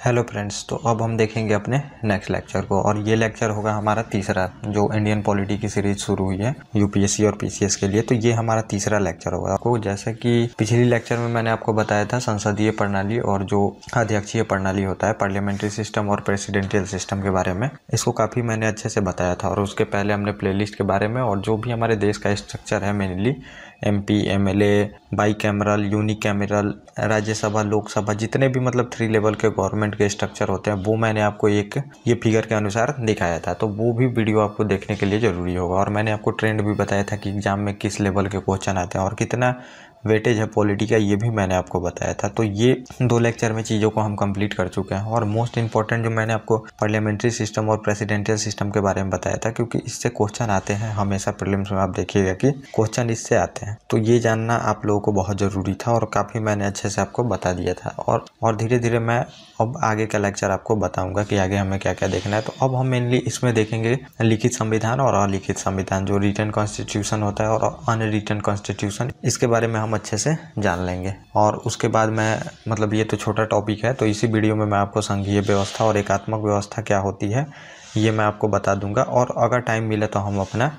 Hello friends, तो अब हम देखेंगे अपने नेक्स्ट लेक्चर को। और ये लेक्चर होगा हमारा तीसरा, जो इंडियन पॉलिटी की सीरीज शुरू हुई है यूपीएससी और पीसीएस के लिए। तो ये हमारा तीसरा लेक्चर होगा। आपको जैसे कि पिछली लेक्चर में मैंने आपको बताया था संसदीय प्रणाली और जो अध्यक्षीय प्रणाली होता है, पार्लियामेंट्री सिस्टम और प्रेसिडेंशियल सिस्टम के बारे में, इसको काफ़ी मैंने अच्छे से बताया था। और उसके पहले हमने प्लेलिस्ट के बारे में और जो भी हमारे देश का स्ट्रक्चर है, mainly MP, MLA, by cameral, unicameral, Rajya Sabha, Lok Sabha, जितने भी मतलब 3 लेवल के गवर्नमेंट के स्ट्रक्चर होते हैं, वो मैंने आपको एक ये फिगर के अनुसार दिखाया था। तो वो भी वीडियो आपको देखने के लिए ज़रूरी होगा। और मैंने आपको ट्रेंड भी बताया था कि एग्जाम में किस लेवल के क्वेश्चन आते हैं और कितना वेटेज है पॉलिटी का, ये भी मैंने आपको बताया था। तो ये 2 लेक्चर में चीज़ों को हम कंप्लीट कर चुके हैं। और मोस्ट इंपॉर्टेंट जो मैंने आपको पार्लियामेंट्री सिस्टम और प्रेसिडेंशियल सिस्टम के बारे में बताया था, क्योंकि इससे क्वेश्चन आते हैं हमेशा प्रीलिम्स में। आप देखिएगा कि क्वेश्चन इससे आते हैं, तो ये जानना आप लोगों को बहुत ज़रूरी था और काफ़ी मैंने अच्छे से आपको बता दिया था। और धीरे धीरे मैं अब आगे का लेक्चर आपको बताऊंगा कि आगे हमें क्या क्या देखना है। तो अब हम मेनली इसमें देखेंगे लिखित संविधान और अलिखित संविधान, जो रिटन कॉन्स्टिट्यूशन होता है और अनरिटन कॉन्स्टिट्यूशन, इसके बारे में हम अच्छे से जान लेंगे। और उसके बाद मैं मतलब ये तो छोटा टॉपिक है, तो इसी वीडियो में मैं आपको संघीय व्यवस्था और एकात्मक व्यवस्था क्या होती है ये मैं आपको बता दूंगा। और अगर टाइम मिले तो हम अपना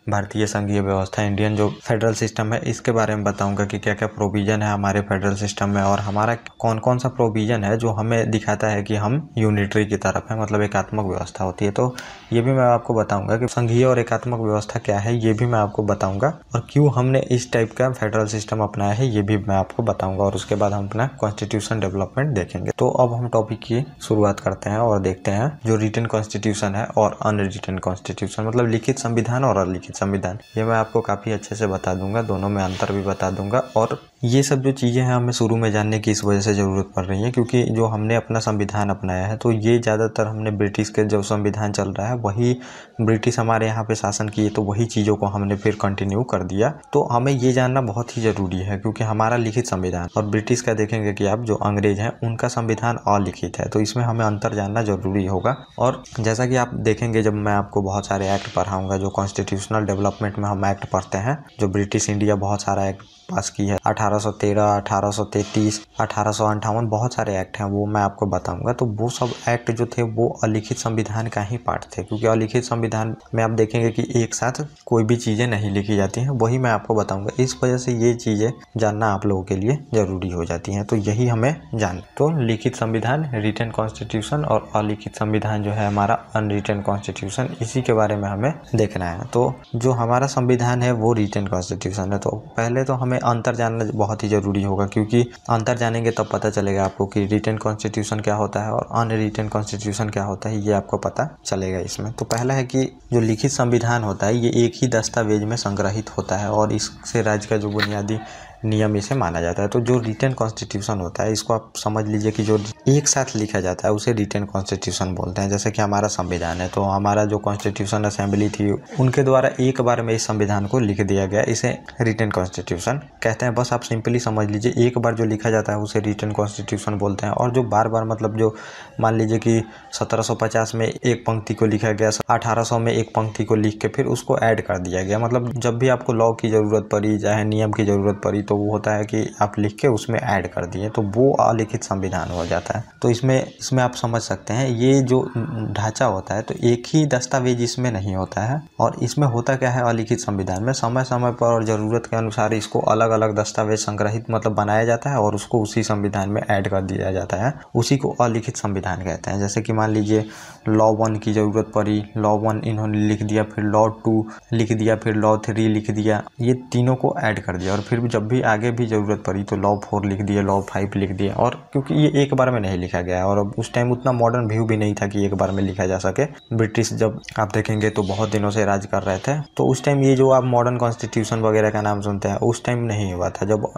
भारतीय संघीय व्यवस्था, इंडियन जो फेडरल सिस्टम है, इसके बारे में बताऊंगा कि क्या क्या प्रोविज़न है हमारे फेडरल सिस्टम में और हमारा कौन कौन सा प्रोविज़न है जो हमें दिखाता है कि हम यूनिटरी की तरफ है, मतलब एकात्मक व्यवस्था होती है। तो ये भी मैं आपको बताऊंगा कि संघीय और एकात्मक व्यवस्था क्या है, ये भी मैं आपको बताऊंगा। और क्यों हमने इस टाइप का फेडरल सिस्टम अपनाया है, ये भी मैं आपको बताऊंगा। और उसके बाद हम अपना कॉन्स्टिट्यूशन डेवलपमेंट देखेंगे। तो अब हम टॉपिक की शुरुआत करते हैं और देखते हैं जो रिटन कॉन्स्टिट्यूशन है और अनरिटन कॉन्स्टिट्यूशन, मतलब लिखित संविधान और अलिखित संविधान। ये मैं आपको काफ़ी अच्छे से बता दूंगा, दोनों में अंतर भी बता दूंगा। और ये सब जो चीज़ें हैं हमें शुरू में जानने की इस वजह से ज़रूरत पड़ रही है, क्योंकि जो हमने अपना संविधान अपनाया है, तो ये ज़्यादातर हमने ब्रिटिश के जो संविधान चल रहा है, वही ब्रिटिश हमारे यहाँ पे शासन किए, तो वही चीज़ों को हमने फिर कंटिन्यू कर दिया। तो हमें ये जानना बहुत ही ज़रूरी है, क्योंकि हमारा लिखित संविधान और ब्रिटिश का देखेंगे कि आप जो अंग्रेज हैं उनका संविधान अलिखित है, तो इसमें हमें अंतर जानना ज़रूरी होगा। और जैसा कि आप देखेंगे, जब मैं आपको बहुत सारे एक्ट पढ़ाऊँगा, जो कॉन्स्टिट्यूशनल डेवलपमेंट में हम एक्ट पढ़ते हैं, जो ब्रिटिश इंडिया बहुत सारा एक्ट पास की है, 1813, 1833, 1858, बहुत सारे एक्ट हैं, वो मैं आपको बताऊंगा। तो वो सब एक्ट जो थे वो अलिखित संविधान का ही पार्ट थे, क्योंकि अलिखित संविधान में आप देखेंगे कि एक साथ कोई भी चीज़ें नहीं लिखी जाती हैं, वही मैं आपको बताऊंगा। इस वजह से ये चीज़ें जानना आप लोगों के लिए ज़रूरी हो जाती हैं, तो यही हमें जान। तो लिखित संविधान, रिटन कॉन्स्टिट्यूशन, और अलिखित संविधान जो है हमारा अनरिटन कॉन्स्टिट्यूशन, इसी के बारे में हमें देखना है। तो जो हमारा संविधान है वो रिटन कॉन्स्टिट्यूशन है। तो पहले तो हमें अंतर जानना बहुत ही ज़रूरी होगा, क्योंकि अंतर जानेंगे तब पता चलेगा आपको कि रिटन कॉन्स्टिट्यूशन क्या होता है और अनरिटन कॉन्स्टिट्यूशन क्या होता है, ये आपको पता चलेगा इसमें। तो पहला है कि जो लिखित संविधान होता है, ये एक ही दस्तावेज में संग्रहित होता है और इससे राज्य का जो बुनियादी नियम इसे माना जाता है। तो जो रिटन कॉन्स्टिट्यूशन होता है, इसको आप समझ लीजिए कि जो एक साथ लिखा जाता है उसे रिटन कॉन्स्टिट्यूशन बोलते हैं। जैसे कि हमारा संविधान है, तो हमारा जो कॉन्स्टिट्यूशन असेंबली थी, उनके द्वारा एक बार में इस संविधान को लिख दिया गया, इसे रिटन कॉन्स्टिट्यूशन कहते हैं। बस आप सिंपली समझ लीजिए, एक बार जो लिखा जाता है उसे रिटन कॉन्स्टिट्यूशन बोलते हैं। और जो बार बार, मतलब जो मान लीजिए कि 1750 में एक पंक्ति को लिखा गया, 1800 में एक पंक्ति को लिख के फिर उसको ऐड कर दिया गया, मतलब जब भी आपको लॉ की ज़रूरत पड़ी, चाहे नियम की ज़रूरत पड़ी, तो वो होता है कि आप लिख के उसमें ऐड कर दिए, तो वो अलिखित संविधान हो जाता है। तो इसमें आप समझ सकते हैं, ये जो ढांचा होता है, तो एक ही दस्तावेज इसमें नहीं होता है। और इसमें होता क्या है, अलिखित संविधान में समय समय पर और ज़रूरत के अनुसार इसको अलग अलग दस्तावेज संग्रहित मतलब बनाया जाता है और उसको उसी संविधान में ऐड कर दिया जाता है, उसी को अलिखित संविधान कहते हैं। जैसे कि मान लीजिए लॉ 1 की ज़रूरत पड़ी, लॉ 1 इन्होंने लिख दिया, फिर लॉ 2 लिख दिया, फिर लॉ 3 लिख दिया, ये तीनों को ऐड कर दिया। और फिर जब भी आगे भी ज़रूरत पड़ी तो लॉ 4 लिख दिया, लॉ 5 लिख दिया। और क्योंकि ये एक बार में नहीं लिखा गया है, और उस टाइम उतना मॉडर्न व्यू भी नहीं था कि एक बार में लिखा जा सके। ब्रिटिश जब आप देखेंगे तो बहुत दिनों से राज कर रहे थे, तो उस टाइम ये जो आप मॉडर्न कॉन्स्टिट्यूशन वगैरह का नाम सुनते हैं, उस टाइम नहीं हुआ था। जब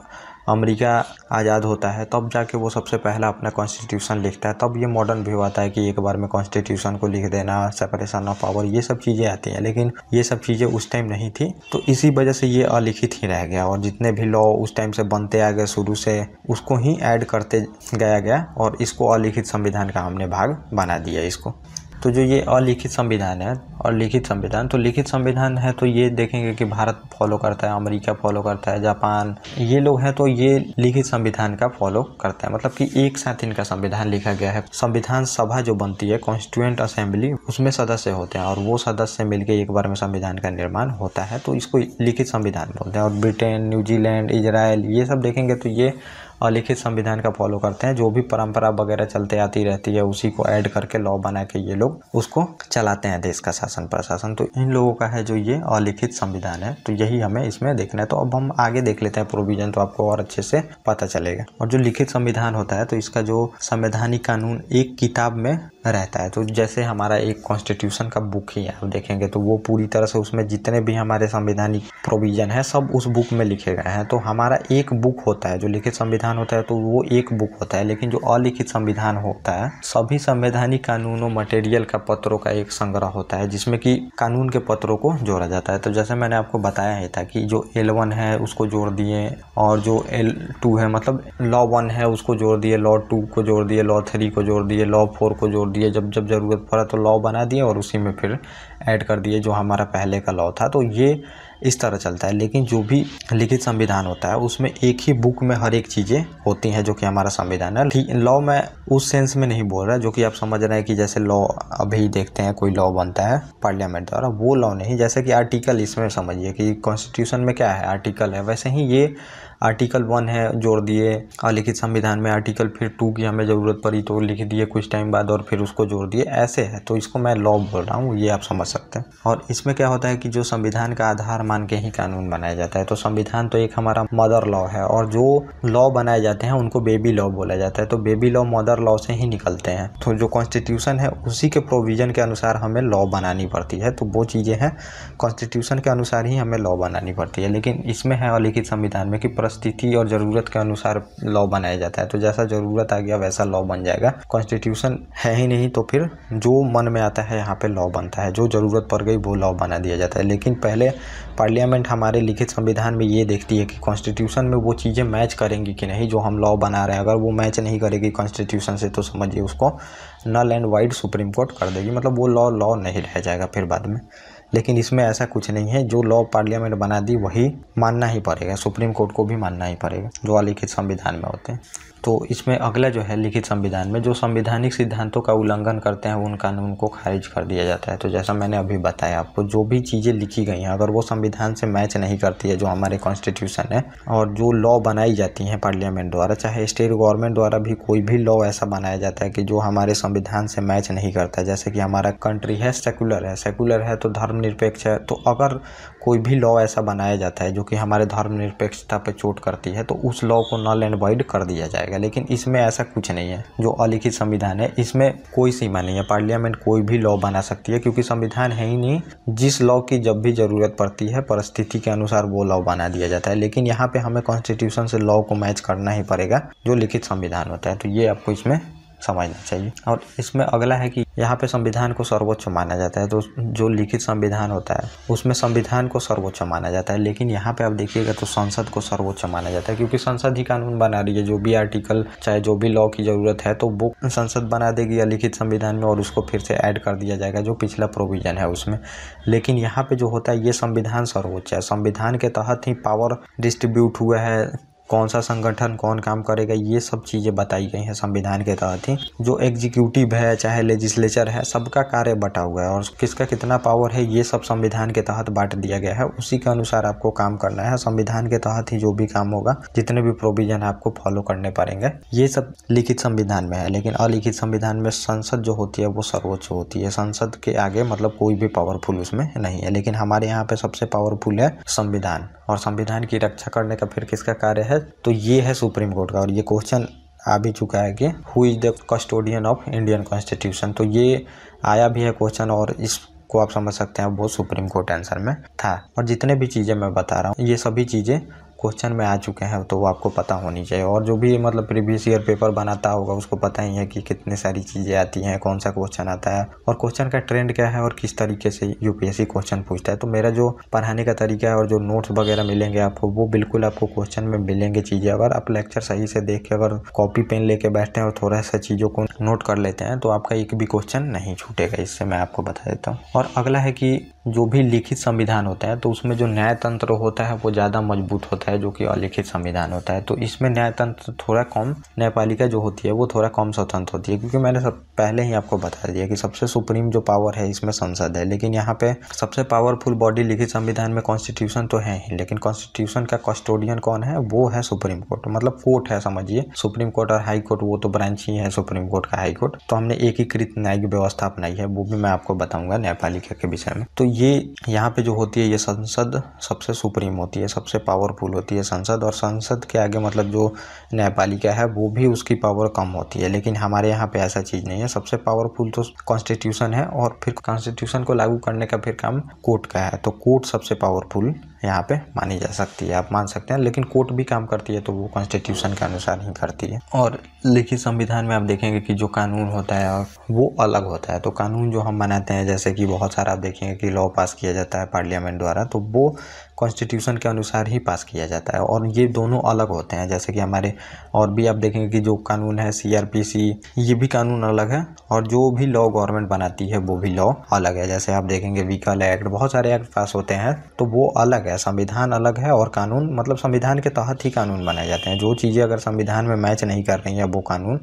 अमेरिका आज़ाद होता है तब जाके वो सबसे पहला अपना कॉन्स्टिट्यूशन लिखता है, तब ये मॉडर्न व्यू आता है कि एक बार में कॉन्स्टिट्यूशन को लिख देना, सेपरेशन ऑफ पावर, ये सब चीज़ें आती हैं। लेकिन ये सब चीज़ें उस टाइम नहीं थी, तो इसी वजह से ये अलिखित ही रह गया। और जितने भी लॉ उस टाइम से बनते आ गए शुरू से, उसको ही ऐड करते गया और इसको अलिखित संविधान का हमने भाग बना दिया इसको। तो जो ये अलिखित संविधान है और लिखित संविधान, तो लिखित संविधान है तो ये देखेंगे कि भारत फॉलो करता है, अमेरिका फॉलो करता है, जापान, ये लोग हैं तो ये लिखित संविधान का फॉलो करता है, मतलब कि एक साथ इनका संविधान लिखा गया है। संविधान सभा जो बनती है कॉन्स्टिट्यूएंट असेंबली, उसमें सदस्य होते हैं और वो सदस्य मिलकर एक बार में संविधान का निर्माण होता है, तो इसको लिखित संविधान बोलते हैं। और ब्रिटेन, न्यूजीलैंड, इजराइल, ये सब देखेंगे तो ये अलिखित संविधान का फॉलो करते हैं। जो भी परंपरा वगैरह चलते आती रहती है उसी को ऐड करके लॉ बना के ये लोग उसको चलाते हैं, देश का शासन प्रशासन। तो इन लोगों का है जो ये अलिखित संविधान है, तो यही हमें इसमें देखना है। तो अब हम आगे देख लेते हैं प्रोविजन, तो आपको और अच्छे से पता चलेगा। और जो लिखित संविधान होता है तो इसका जो संवैधानिक कानून एक किताब में रहता है। तो जैसे हमारा एक कॉन्स्टिट्यूशन का बुक ही है, आप देखेंगे तो वो पूरी तरह से उसमें जितने भी हमारे संवैधानिक प्रोविजन है सब उस बुक में लिखे गए हैं। तो हमारा एक बुक होता है, जो लिखित संविधान होता है तो वो एक बुक होता है। लेकिन जो अलिखित संविधान होता है सभी संवैधानिक कानूनों मटेरियल का पत्रों का एक संग्रह होता है, जिसमें कि कानून के पत्रों को जोड़ा जाता है। तो जैसे मैंने आपको बताया ही था कि जो L1 है उसको जोड़ दिए, और जो L2 है मतलब लॉ 1 है उसको जोड़ दिए, लॉ 2 को जोड़ दिए, लॉ 3 को जोड़ दिए, लॉ 4 को जोड़ दिए, जब जब जरूरत पड़ा तो लॉ बना दिए और उसी में फिर ऐड कर दिए जो हमारा पहले का लॉ था। तो ये इस तरह चलता है। लेकिन जो भी लिखित संविधान होता है उसमें एक ही बुक में हर एक चीज़ें होती हैं जो कि हमारा संविधान है। लॉ में उस सेंस में नहीं बोल रहा जो कि आप समझ रहे हैं कि जैसे लॉ अभी देखते हैं कोई लॉ बनता है पार्लियामेंट द्वारा, वो लॉ नहीं। जैसे कि आर्टिकल, इसमें समझिए कि कॉन्स्टिट्यूशन में क्या है, आर्टिकल है, वैसे ही ये आर्टिकल 1 है जोड़ दिए अलिखित संविधान में, आर्टिकल फिर 2 की हमें ज़रूरत पड़ी तो लिख दिए कुछ टाइम बाद और फिर उसको जोड़ दिए, ऐसे है। तो इसको मैं लॉ बोल रहा हूँ, ये आप समझ सकते हैं। और इसमें क्या होता है कि जो संविधान का आधार मान के ही कानून बनाया जाता है। तो संविधान तो एक हमारा मदर लॉ है, और जो लॉ बनाए जाते हैं उनको बेबी लॉ बोला जाता है। तो बेबी लॉ मदर लॉ से ही निकलते हैं। तो जो कॉन्स्टिट्यूशन है उसी के प्रोविजन के अनुसार हमें लॉ बनानी पड़ती है। तो वो चीज़ें हैं कॉन्स्टिट्यूशन के अनुसार ही हमें लॉ बनानी पड़ती है। लेकिन इसमें है अलिखित संविधान में कि परिस्थिति और ज़रूरत के अनुसार लॉ बनाया जाता है। तो जैसा ज़रूरत आ गया वैसा लॉ बन जाएगा। कॉन्स्टिट्यूशन है ही नहीं तो फिर जो मन में आता है यहाँ पे लॉ बनता है, जो ज़रूरत पड़ गई वो लॉ बना दिया जाता है। लेकिन पहले पार्लियामेंट हमारे लिखित संविधान में ये देखती है कि कॉन्स्टिट्यूशन में वो चीज़ें मैच करेंगी कि नहीं जो हम लॉ बना रहे हैं। अगर वो मैच नहीं करेगी कॉन्स्टिट्यूशन से तो समझिए उसको null and void supreme court कर देगी, मतलब वो लॉ नहीं रह जाएगा फिर बाद में। लेकिन इसमें ऐसा कुछ नहीं है, जो लॉ पार्लियामेंट बना दी वही मानना ही पड़ेगा, सुप्रीम कोर्ट को भी मानना ही पड़ेगा जो अलिखित संविधान में होते हैं। तो इसमें अगला जो है लिखित संविधान में जो संवैधानिक सिद्धांतों का उल्लंघन करते हैं उन कानून को खारिज कर दिया जाता है। तो जैसा मैंने अभी बताया आपको, जो भी चीज़ें लिखी गई हैं अगर वो संविधान से मैच नहीं करती है जो हमारे कॉन्स्टिट्यूशन है, और जो लॉ बनाई जाती हैं पार्लियामेंट द्वारा, चाहे स्टेट गवर्नमेंट द्वारा भी कोई भी लॉ ऐसा बनाया जाता है कि जो हमारे संविधान से मैच नहीं करता है। जैसे कि हमारा कंट्री है सेकुलर है तो धर्मनिरपेक्ष है। तो अगर कोई भी लॉ ऐसा बनाया जाता है जो कि हमारे धर्मनिरपेक्षता पे चोट करती है तो उस लॉ को नल एंड वाइड कर दिया जाएगा। लेकिन इसमें ऐसा कुछ नहीं है। जो अलिखित संविधान है इसमें कोई सीमा नहीं है, पार्लियामेंट कोई भी लॉ बना सकती है क्योंकि संविधान है ही नहीं। जिस लॉ की जब भी ज़रूरत पड़ती है परिस्थिति के अनुसार वो लॉ बना दिया जाता है। लेकिन यहाँ पे हमें कॉन्स्टिट्यूशन से लॉ को मैच करना ही पड़ेगा जो लिखित संविधान होता है। तो ये आपको इसमें समझना चाहिए। और इसमें अगला है कि यहाँ पे संविधान को सर्वोच्च माना जाता है। तो जो लिखित संविधान होता है उसमें संविधान को सर्वोच्च माना जाता है। लेकिन यहाँ पे आप देखिएगा तो संसद को सर्वोच्च माना जाता है क्योंकि संसद ही कानून बना रही है। जो भी आर्टिकल चाहे जो भी लॉ की ज़रूरत है तो वो संसद बना देगी लिखित संविधान में और उसको फिर से ऐड कर दिया जाएगा जो पिछला प्रोविजन है उसमें। लेकिन यहाँ पे जो होता है ये संविधान सर्वोच्च है। संविधान के तहत ही पावर डिस्ट्रीब्यूट हुआ है, कौन सा संगठन कौन काम करेगा ये सब चीज़ें बताई गई हैं संविधान के तहत ही। जो एग्जीक्यूटिव है चाहे लेजिस्लेचर है सबका कार्य बटा हुआ है और किसका कितना पावर है ये सब संविधान के तहत बांट दिया गया है। उसी के अनुसार आपको काम करना है। संविधान के तहत ही जो भी काम होगा, जितने भी प्रोविजन आपको फॉलो करने पड़ेंगे, ये सब लिखित संविधान में है। लेकिन अलिखित संविधान में संसद जो होती है वो सर्वोच्च होती है। संसद के आगे मतलब कोई भी पावरफुल उसमें नहीं है। लेकिन हमारे यहाँ पे सबसे पावरफुल है संविधान, और संविधान की रक्षा करने का फिर किसका कार्य है तो ये है सुप्रीम कोर्ट का। और ये क्वेश्चन आ भी चुका है कि who is the custodian of Indian constitution. तो ये आया भी है क्वेश्चन और इसको आप समझ सकते हैं वो सुप्रीम कोर्ट आंसर में था। और जितने भी चीज़ें मैं बता रहा हूँ ये सभी चीज़ें क्वेश्चन में आ चुके हैं तो वो आपको पता होनी चाहिए। और जो भी मतलब प्रीवियस ईयर पेपर बनाता होगा उसको पता ही है कि कितनी सारी चीज़ें आती हैं, कौन सा क्वेश्चन आता है और क्वेश्चन का ट्रेंड क्या है और किस तरीके से यूपीएससी क्वेश्चन पूछता है। तो मेरा जो पढ़ाने का तरीका है और जो नोट्स वगैरह मिलेंगे आपको, वो बिल्कुल आपको क्वेश्चन में मिलेंगे चीज़ें। अगर आप लेक्चर सही से देख के अगर कॉपी पेन लेके बैठते हैं और थोड़ा सा चीज़ों को नोट कर लेते हैं तो आपका एक भी क्वेश्चन नहीं छूटेगा। इससे मैं आपको बता देता हूँ। और अगला है कि जो भी लिखित संविधान होता है तो उसमें जो न्याय तंत्र होता है वो ज़्यादा मजबूत होता है जो कि अलिखित संविधान होता है। तो इसमें न्याय तंत्र थोड़ा कम, न्यायपालिका जो होती है वो थोड़ा कम स्वतंत्र होती है, क्योंकि मैंने पहले ही आपको बता दिया कि सबसे सुप्रीम जो पावर है इसमें संसद है। लेकिन यहाँ पे सबसे पावरफुल बॉडी लिखित संविधान में कॉन्स्टिट्यूशन तो है ही, लेकिन कॉन्स्टिट्यूशन का कस्टोडियन कौन है, वो है सुप्रीम कोर्ट। मतलब कोर्ट है समझिए, सुप्रीम कोर्ट और हाई कोर्ट वो तो ब्रांच ही है सुप्रीम कोर्ट का हाई कोर्ट। तो हमने एकीकृत न्यायिक व्यवस्था अपनाई है, वो भी मैं आपको बताऊंगा न्यायपालिका के विषय में। तो ये यहाँ पे जो होती है ये संसद सबसे सुप्रीम होती है, सबसे पावरफुल होती है संसद। और संसद के आगे मतलब जो न्यायपालिका है वो भी उसकी पावर कम होती है। लेकिन हमारे यहाँ पे ऐसा चीज़ नहीं है, सबसे पावरफुल तो कॉन्स्टिट्यूशन है और फिर कॉन्स्टिट्यूशन को लागू करने का फिर काम कोर्ट का है। तो कोर्ट सबसे पावरफुल यहाँ पे मानी जा सकती है, आप मान सकते हैं। लेकिन कोर्ट भी काम करती है तो वो कॉन्स्टिट्यूशन के अनुसार ही करती है। और लिखित संविधान में आप देखेंगे कि जो कानून होता है वो अलग होता है। तो कानून जो हम बनाते हैं, जैसे कि बहुत सारा आप देखेंगे कि लॉ पास किया जाता है पार्लियामेंट द्वारा, तो वो कॉन्स्टिट्यूशन के अनुसार ही पास किया जाता है। और ये दोनों अलग होते हैं। जैसे कि हमारे और भी आप देखेंगे कि जो कानून है सीआरपीसी, ये भी कानून अलग है। और जो भी लॉ गवर्नमेंट बनाती है वो भी लॉ अलग है। जैसे आप देखेंगे व्हीकल एक्ट, बहुत सारे एक्ट पास होते हैं तो वो अलग है। संविधान अलग है और कानून मतलब संविधान के तहत ही कानून बनाए जाते हैं। जो चीज़ें अगर संविधान में मैच नहीं कर रही हैं वो कानून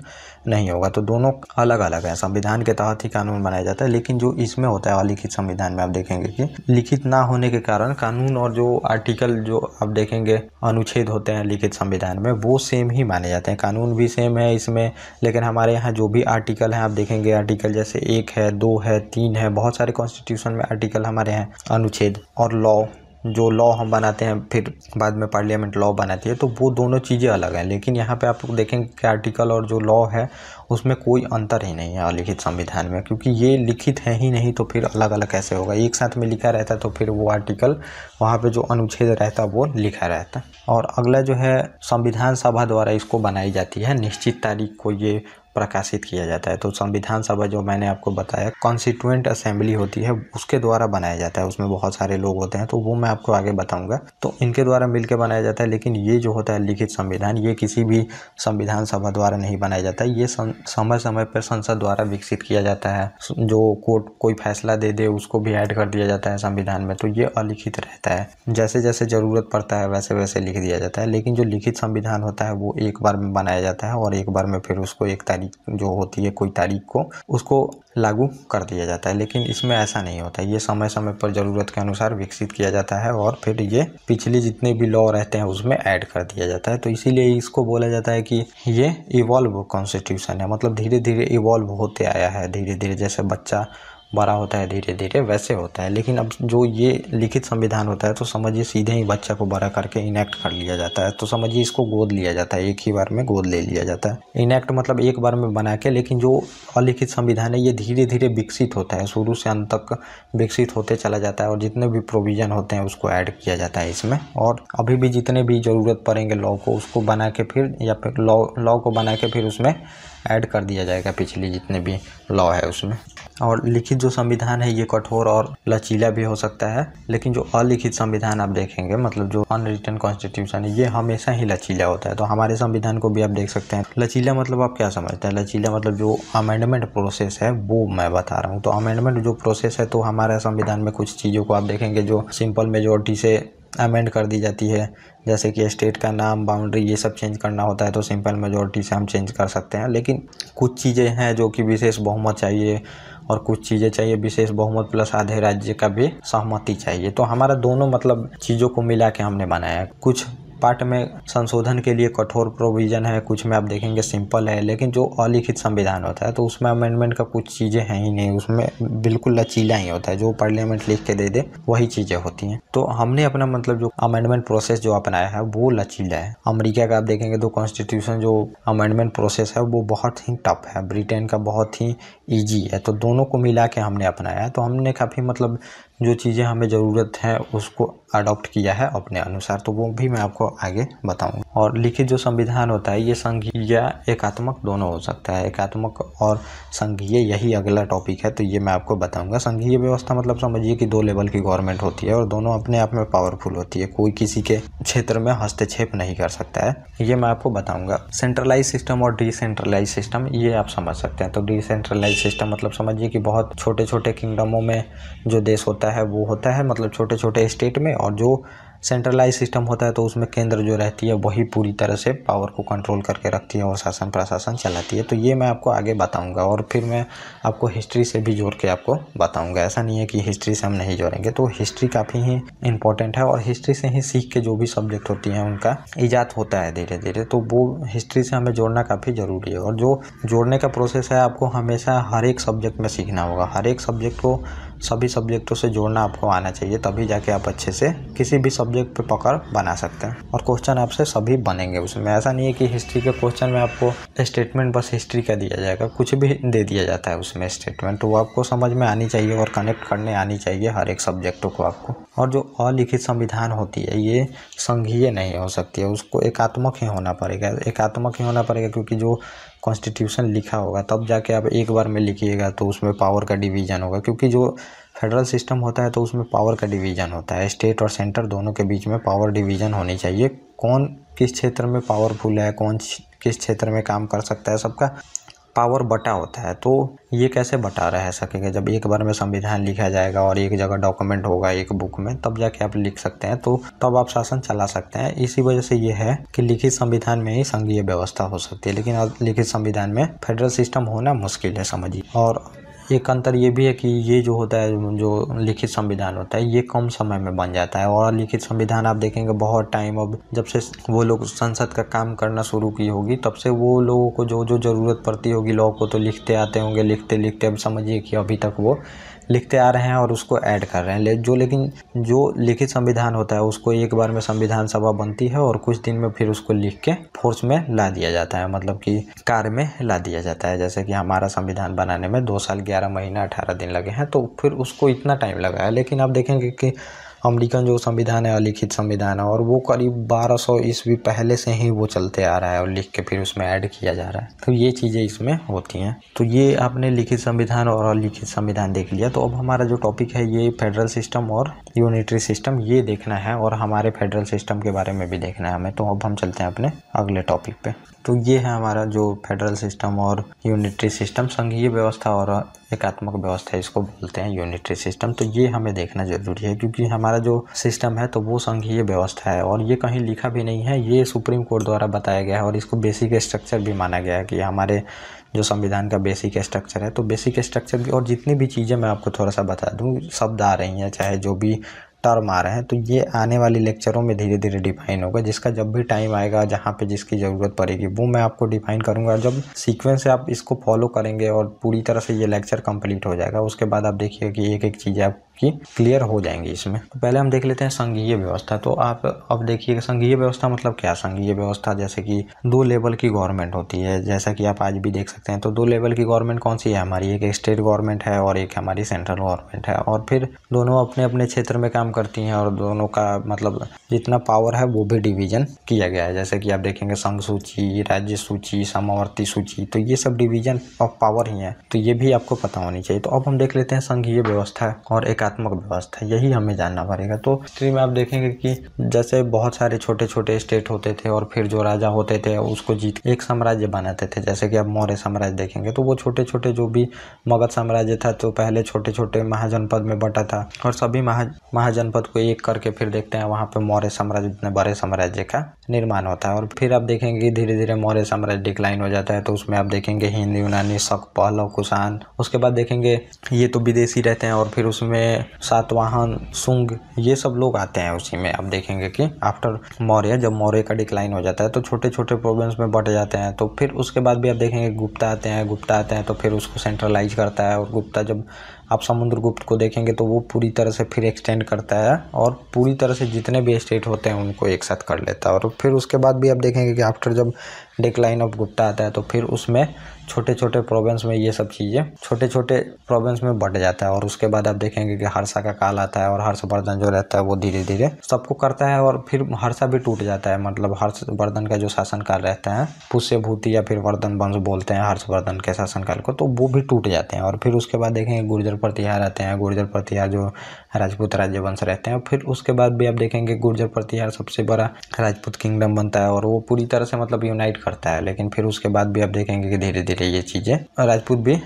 नहीं होगा। तो दोनों अलग अलग है, संविधान के तहत ही कानून बनाया जाता है। लेकिन जो इसमें होता है अलिखित संविधान में, आप देखेंगे कि लिखित ना होने के कारण कानून और जो आर्टिकल जो आप देखेंगे अनुच्छेद होते हैं लिखित संविधान में वो सेम ही माने जाते हैं। कानून भी सेम है इसमें, लेकिन हमारे यहाँ जो भी आर्टिकल हैं आप देखेंगे आर्टिकल जैसे 1 है, 2 है, 3 है, बहुत सारे कॉन्स्टिट्यूशन में आर्टिकल हमारे यहाँ अनुच्छेद और लॉ, जो लॉ हम बनाते हैं फिर बाद में पार्लियामेंट लॉ बनाती है, तो वो दोनों चीज़ें अलग हैं। लेकिन यहाँ पे आप देखेंगे कि आर्टिकल और जो लॉ है उसमें कोई अंतर ही नहीं है अलिखित संविधान में, क्योंकि ये लिखित है ही नहीं तो फिर अलग अलग कैसे होगा। एक साथ में लिखा रहता तो फिर वो आर्टिकल वहाँ पे जो अनुच्छेद रहता वो लिखा रहता। और अगला जो है संविधान सभा द्वारा इसको बनाई जाती है, निश्चित तारीख को ये प्रकाशित किया जाता है। तो संविधान सभा जो मैंने आपको बताया कॉन्स्टिट्यूएंट असेंबली होती है उसके द्वारा बनाया जाता है। उसमें बहुत सारे लोग होते हैं तो वो मैं आपको आगे बताऊंगा। तो इनके द्वारा मिलकर बनाया जाता है। लेकिन ये जो होता है लिखित संविधान, ये किसी भी संविधान सभा द्वारा नहीं बनाया जाता है। ये समय समय पर संसद द्वारा विकसित किया जाता है। जो कोर्ट कोई फैसला दे दे उसको भी ऐड कर दिया जाता है संविधान में। तो ये अलिखित रहता है, जैसे जैसे जरूरत पड़ता है वैसे वैसे लिख दिया जाता है। लेकिन जो लिखित संविधान होता है वो एक बार में बनाया जाता है और एक बार में फिर उसको एक तारीख जो होती है कोई तारीख को उसको लागू कर दिया जाता है। लेकिन इसमें ऐसा नहीं होता, ये समय समय पर ज़रूरत के अनुसार विकसित किया जाता है और फिर ये पिछले जितने भी लॉ रहते हैं उसमें ऐड कर दिया जाता है। तो इसीलिए इसको बोला जाता है कि ये इवॉल्व कॉन्स्टिट्यूशन है, मतलब धीरे धीरे इवॉल्व होते आया है। धीरे धीरे जैसे बच्चा बड़ा होता है धीरे धीरे वैसे होता है। लेकिन अब जो ये लिखित संविधान होता है तो समझिए सीधे ही बच्चा को बड़ा करके इनेक्ट कर लिया जाता है। तो समझिए इसको गोद लिया जाता है, एक ही बार में गोद ले लिया जाता है। इनेक्ट मतलब एक बार में बना के। लेकिन जो अलिखित संविधान है ये धीरे धीरे विकसित होता है, शुरू से अंत तक विकसित होते चला जाता है और जितने भी प्रोविज़न होते हैं उसको ऐड किया जाता है इसमें। और अभी भी जितने भी ज़रूरत पड़ेंगे लॉ को उसको बना के फिर या फिर लॉ को बना के फिर उसमें ऐड कर दिया जाएगा पिछले जितने भी लॉ है उसमें। और लिखित जो संविधान है ये कठोर और लचीला भी हो सकता है। लेकिन जो अलिखित संविधान आप देखेंगे मतलब जो अनरिटन कॉन्स्टिट्यूशन है ये हमेशा ही लचीला होता है। तो हमारे संविधान को भी आप देख सकते हैं लचीला मतलब आप क्या समझते हैं? लचीला मतलब जो अमेंडमेंट प्रोसेस है वो मैं बता रहा हूँ। तो अमेंडमेंट जो प्रोसेस है तो हमारे संविधान में कुछ चीज़ों को आप देखेंगे जो सिंपल मेजोरिटी से अमेंड कर दी जाती है। जैसे कि स्टेट का नाम, बाउंड्री, ये सब चेंज करना होता है तो सिंपल मेजोरिटी से हम चेंज कर सकते हैं। लेकिन कुछ चीज़ें हैं जो कि विशेष बहुमत चाहिए और कुछ चीज़ें चाहिए विशेष बहुमत प्लस आधे राज्य का भी सहमति चाहिए। तो हमारा दोनों मतलब चीज़ों को मिला के हमने बनाया है। कुछ पार्ट में संशोधन के लिए कठोर प्रोविज़न है, कुछ में आप देखेंगे सिंपल है। लेकिन जो अलिखित संविधान होता है तो उसमें अमेंडमेंट का कुछ चीज़ें हैं ही नहीं, उसमें बिल्कुल लचीला ही होता है। जो पार्लियामेंट लिख के दे दे वही चीज़ें होती हैं। तो हमने अपना मतलब जो अमेंडमेंट प्रोसेस जो अपनाया है वो लचीला है। अमेरिका का आप देखेंगे तो कॉन्स्टिट्यूशन जो अमेंडमेंट प्रोसेस है वो बहुत ही टफ है, ब्रिटेन का बहुत ही ईजी है। तो दोनों को मिला के हमने अपनाया है। तो हमने काफ़ी मतलब जो चीज़ें हमें ज़रूरत है उसको अडॉप्ट किया है अपने अनुसार, तो वो भी मैं आपको आगे बताऊंगा। और लिखित जो संविधान होता है ये संघीय या एकात्मक दोनों हो सकता है। एकात्मक और संघीय यही अगला टॉपिक है, तो ये मैं आपको बताऊंगा। संघीय व्यवस्था मतलब समझिए कि 2 लेवल की गवर्नमेंट होती है और दोनों अपने आप में पावरफुल होती है, कोई किसी के क्षेत्र में हस्तक्षेप नहीं कर सकता है, ये मैं आपको बताऊंगा। सेंट्रलाइज सिस्टम और डिसेंट्रलाइज सिस्टम ये आप समझ सकते हैं। तो डिसेंट्रलाइज सिस्टम मतलब समझिए कि बहुत छोटे छोटे किंगडमों में जो देश होता है वो होता है, मतलब छोटे छोटे स्टेट में, और जो सेंट्रलाइज सिस्टम होता है तो उसमें केंद्र जो रहती है वही पूरी तरह से पावर को कंट्रोल करके रखती है और शासन प्रशासन चलाती है। तो ये मैं आपको आगे बताऊंगा और फिर मैं आपको हिस्ट्री से भी जोड़ के आपको बताऊंगा। ऐसा नहीं है कि हिस्ट्री से हम नहीं जोड़ेंगे, तो हिस्ट्री काफ़ी ही इंपॉर्टेंट है और हिस्ट्री से ही सीख के जो भी सब्जेक्ट होती हैं उनका ईजाद होता है धीरे धीरे, तो वो हिस्ट्री से हमें जोड़ना काफ़ी ज़रूरी है। और जो जोड़ने का प्रोसेस है आपको हमेशा हर एक सब्जेक्ट में सीखना होगा। हर एक सब्जेक्ट को सभी सब्जेक्टों से जोड़ना आपको आना चाहिए, तभी जाके आप अच्छे से किसी भी सब्जेक्ट पे पकड़ बना सकते हैं और क्वेश्चन आपसे सभी बनेंगे उसमें। ऐसा नहीं है कि हिस्ट्री के क्वेश्चन में आपको स्टेटमेंट बस हिस्ट्री का दिया जाएगा, कुछ भी दे दिया जाता है उसमें स्टेटमेंट, तो वो आपको समझ में आनी चाहिए और कनेक्ट करने आनी चाहिए हर एक सब्जेक्टों को आपको। और जो अलिखित संविधान होती है ये संघीय नहीं हो सकती है, उसको एकात्मक ही होना पड़ेगा। एकात्मक ही होना पड़ेगा क्योंकि जो कॉन्स्टिट्यूशन लिखा होगा तब जाके आप एक बार में लिखिएगा तो उसमें पावर का डिवीज़न होगा, क्योंकि जो फेडरल सिस्टम होता है तो उसमें पावर का डिवीज़न होता है। स्टेट और सेंटर दोनों के बीच में पावर डिवीज़न होनी चाहिए। कौन किस क्षेत्र में पावरफुल है, कौन किस क्षेत्र में काम कर सकता है, सबका पावर बटा होता है। तो ये कैसे बटा रह सकेगा, जब एक बार में संविधान लिखा जाएगा और एक जगह डॉक्यूमेंट होगा एक बुक में, तब जाके आप लिख सकते हैं, तो तब आप शासन चला सकते हैं। इसी वजह से ये है कि लिखित संविधान में ही संघीय व्यवस्था हो सकती है, लेकिन लिखित संविधान में फेडरल सिस्टम होना मुश्किल है, समझिए। और एक अंतर ये भी है कि ये जो होता है, जो लिखित संविधान होता है, ये कम समय में बन जाता है। और लिखित संविधान आप देखेंगे बहुत टाइम, अब जब से वो लोग संसद का काम करना शुरू की होगी तब से वो लोगों को जो जो ज़रूरत पड़ती होगी लॉ को, तो लिखते आते होंगे, लिखते लिखते अब समझिए कि अभी तक वो लिखते आ रहे हैं और उसको ऐड कर रहे हैं। लेकिन जो लिखित संविधान होता है उसको एक बार में संविधान सभा बनती है और कुछ दिन में फिर उसको लिख के फोर्स में ला दिया जाता है, मतलब कि कार्य में ला दिया जाता है। जैसे कि हमारा संविधान बनाने में 2 साल 11 महीना 18 दिन लगे हैं, तो फिर उसको इतना टाइम लगा है। लेकिन आप देखेंगे कि अमेरिकन जो संविधान है अलिखित संविधान है, और वो करीब 1200 ईस्वी पहले से ही वो चलते आ रहा है और लिख के फिर उसमें ऐड किया जा रहा है, तो ये चीज़ें इसमें होती हैं। तो ये आपने लिखित संविधान और अलिखित संविधान देख लिया। तो अब हमारा जो टॉपिक है ये फेडरल सिस्टम और यूनिटरी सिस्टम, ये देखना है और हमारे फेडरल सिस्टम के बारे में भी देखना है हमें। तो अब हम चलते हैं अपने अगले टॉपिक पे। तो ये है हमारा जो फेडरल सिस्टम और यूनिटरी सिस्टम, संघीय व्यवस्था और एकात्मक व्यवस्था इसको बोलते हैं यूनिटरी सिस्टम। तो ये हमें देखना जरूरी है क्योंकि हमारा जो सिस्टम है तो वो संघीय व्यवस्था है और ये कहीं लिखा भी नहीं है, ये सुप्रीम कोर्ट द्वारा बताया गया है और इसको बेसिक स्ट्रक्चर भी माना गया है कि हमारे जो संविधान का बेसिक स्ट्रक्चर है। तो बेसिक स्ट्रक्चर भी, और जितनी भी चीज़ें मैं आपको थोड़ा सा बता दूँ, शब्द आ रही हैं चाहे जो भी टर्म आ रहे हैं, तो ये आने वाली लेक्चरों में धीरे धीरे डिफाइन होगा। जिसका जब भी टाइम आएगा जहाँ पे जिसकी ज़रूरत पड़ेगी वो मैं आपको डिफाइन करूँगा। जब सीक्वेंस से आप इसको फॉलो करेंगे और पूरी तरह से ये लेक्चर कंप्लीट हो जाएगा, उसके बाद आप देखिए कि एक एक चीज़ें आपकी क्लियर हो जाएंगी इसमें। तो पहले हम देख लेते हैं संघीय व्यवस्था। तो आप अब देखिए संघीय व्यवस्था मतलब क्या। संघीय व्यवस्था जैसे कि 2 लेवल की गवर्नमेंट होती है, जैसा कि आप आज भी देख सकते हैं। तो 2 लेवल की गवर्नमेंट कौन सी है हमारी, एक स्टेट गवर्नमेंट है और एक हमारी सेंट्रल गवर्नमेंट है, और फिर दोनों अपने अपने क्षेत्र में काम करती हैं और दोनों का मतलब जितना पावर है वो भी डिवीजन किया गया है। जैसे कि आप देखेंगे संघ सूची, राज्य सूची, समवर्ती सूची, तो ये सब डिवीजन ऑफ पावर ही है, तो ये भी आपको पता होनी चाहिए। तो अब हम देख लेते हैं संघीय व्यवस्था और एकात्मक व्यवस्था, यही हमें जानना पड़ेगा। तो हिस्ट्री में आप देखेंगे कि जैसे बहुत सारे छोटे छोटे स्टेट होते थे और फिर जो राजा होते थे उसको जीत एक साम्राज्य बनाते थे। जैसे कि आप मौर्य साम्राज्य देखेंगे तो वो छोटे छोटे जो भी मगध साम्राज्य था तो पहले छोटे छोटे महाजनपद में बटा था और सभी महाजनपद को एक करके फिर देखते हैं वहाँ पे मौर्य साम्राज्य इतने बड़े साम्राज्य का निर्माण होता है। और फिर आप देखेंगे धीरे धीरे मौर्य साम्राज्य डिक्लाइन हो जाता है, तो उसमें आप देखेंगे हिंद, यूनानी, शक, पहलव, कुषाण, उसके बाद देखेंगे ये तो विदेशी रहते हैं और फिर उसमें सातवाहन, शुंग, ये सब लोग आते हैं उसी में। आप देखेंगे कि आफ्टर मौर्य, जब मौर्य का डिक्लाइन हो जाता है तो छोटे छोटे प्रोविंस में बट जाते हैं। तो फिर उसके बाद भी आप देखेंगे गुप्ता आते हैं तो फिर उसको सेंट्रलाइज करता है, और गुप्ता जब आप समुद्रगुप्त को देखेंगे तो वो पूरी तरह से फिर एक्सटेंड करता है और पूरी तरह से जितने भी स्टेट होते हैं उनको एक साथ कर लेता है। और फिर उसके बाद भी आप देखेंगे कि आफ्टर जब डिक्लाइन ऑफ गुप्ता आता है तो फिर उसमें छोटे छोटे प्रोविंस में ये सब चीज़ें छोटे छोटे प्रोविंस में बट जाता है। और उसके बाद आप देखेंगे कि हर्षा का काल आता है और हर्षवर्धन जो रहता है वो धीरे धीरे सबको करता है और फिर हर्षा भी टूट जाता है। मतलब हर्षवर्धन का जो शासनकाल रहता है, पुष्यभूति या फिर वर्धन वंश बोलते हैं हर्षवर्धन के शासनकाल को, तो वो भी टूट जाते हैं। और फिर उसके बाद देखेंगे गुर्जर प्रतिहार आते हैं। गुर्जर प्रतिहार जो राजपूत राज्य वंश रहते हैं। फिर उसके बाद भी आप देखेंगे गुर्जर प्रतिहार सबसे बड़ा राजपूत किंगडम बनता है और वो पूरी तरह से मतलब यूनाइट करता है। लेकिन फिर उसके बाद भी आप देखेंगे कि धीरे धीरे ये चीज़ें राजपूत भी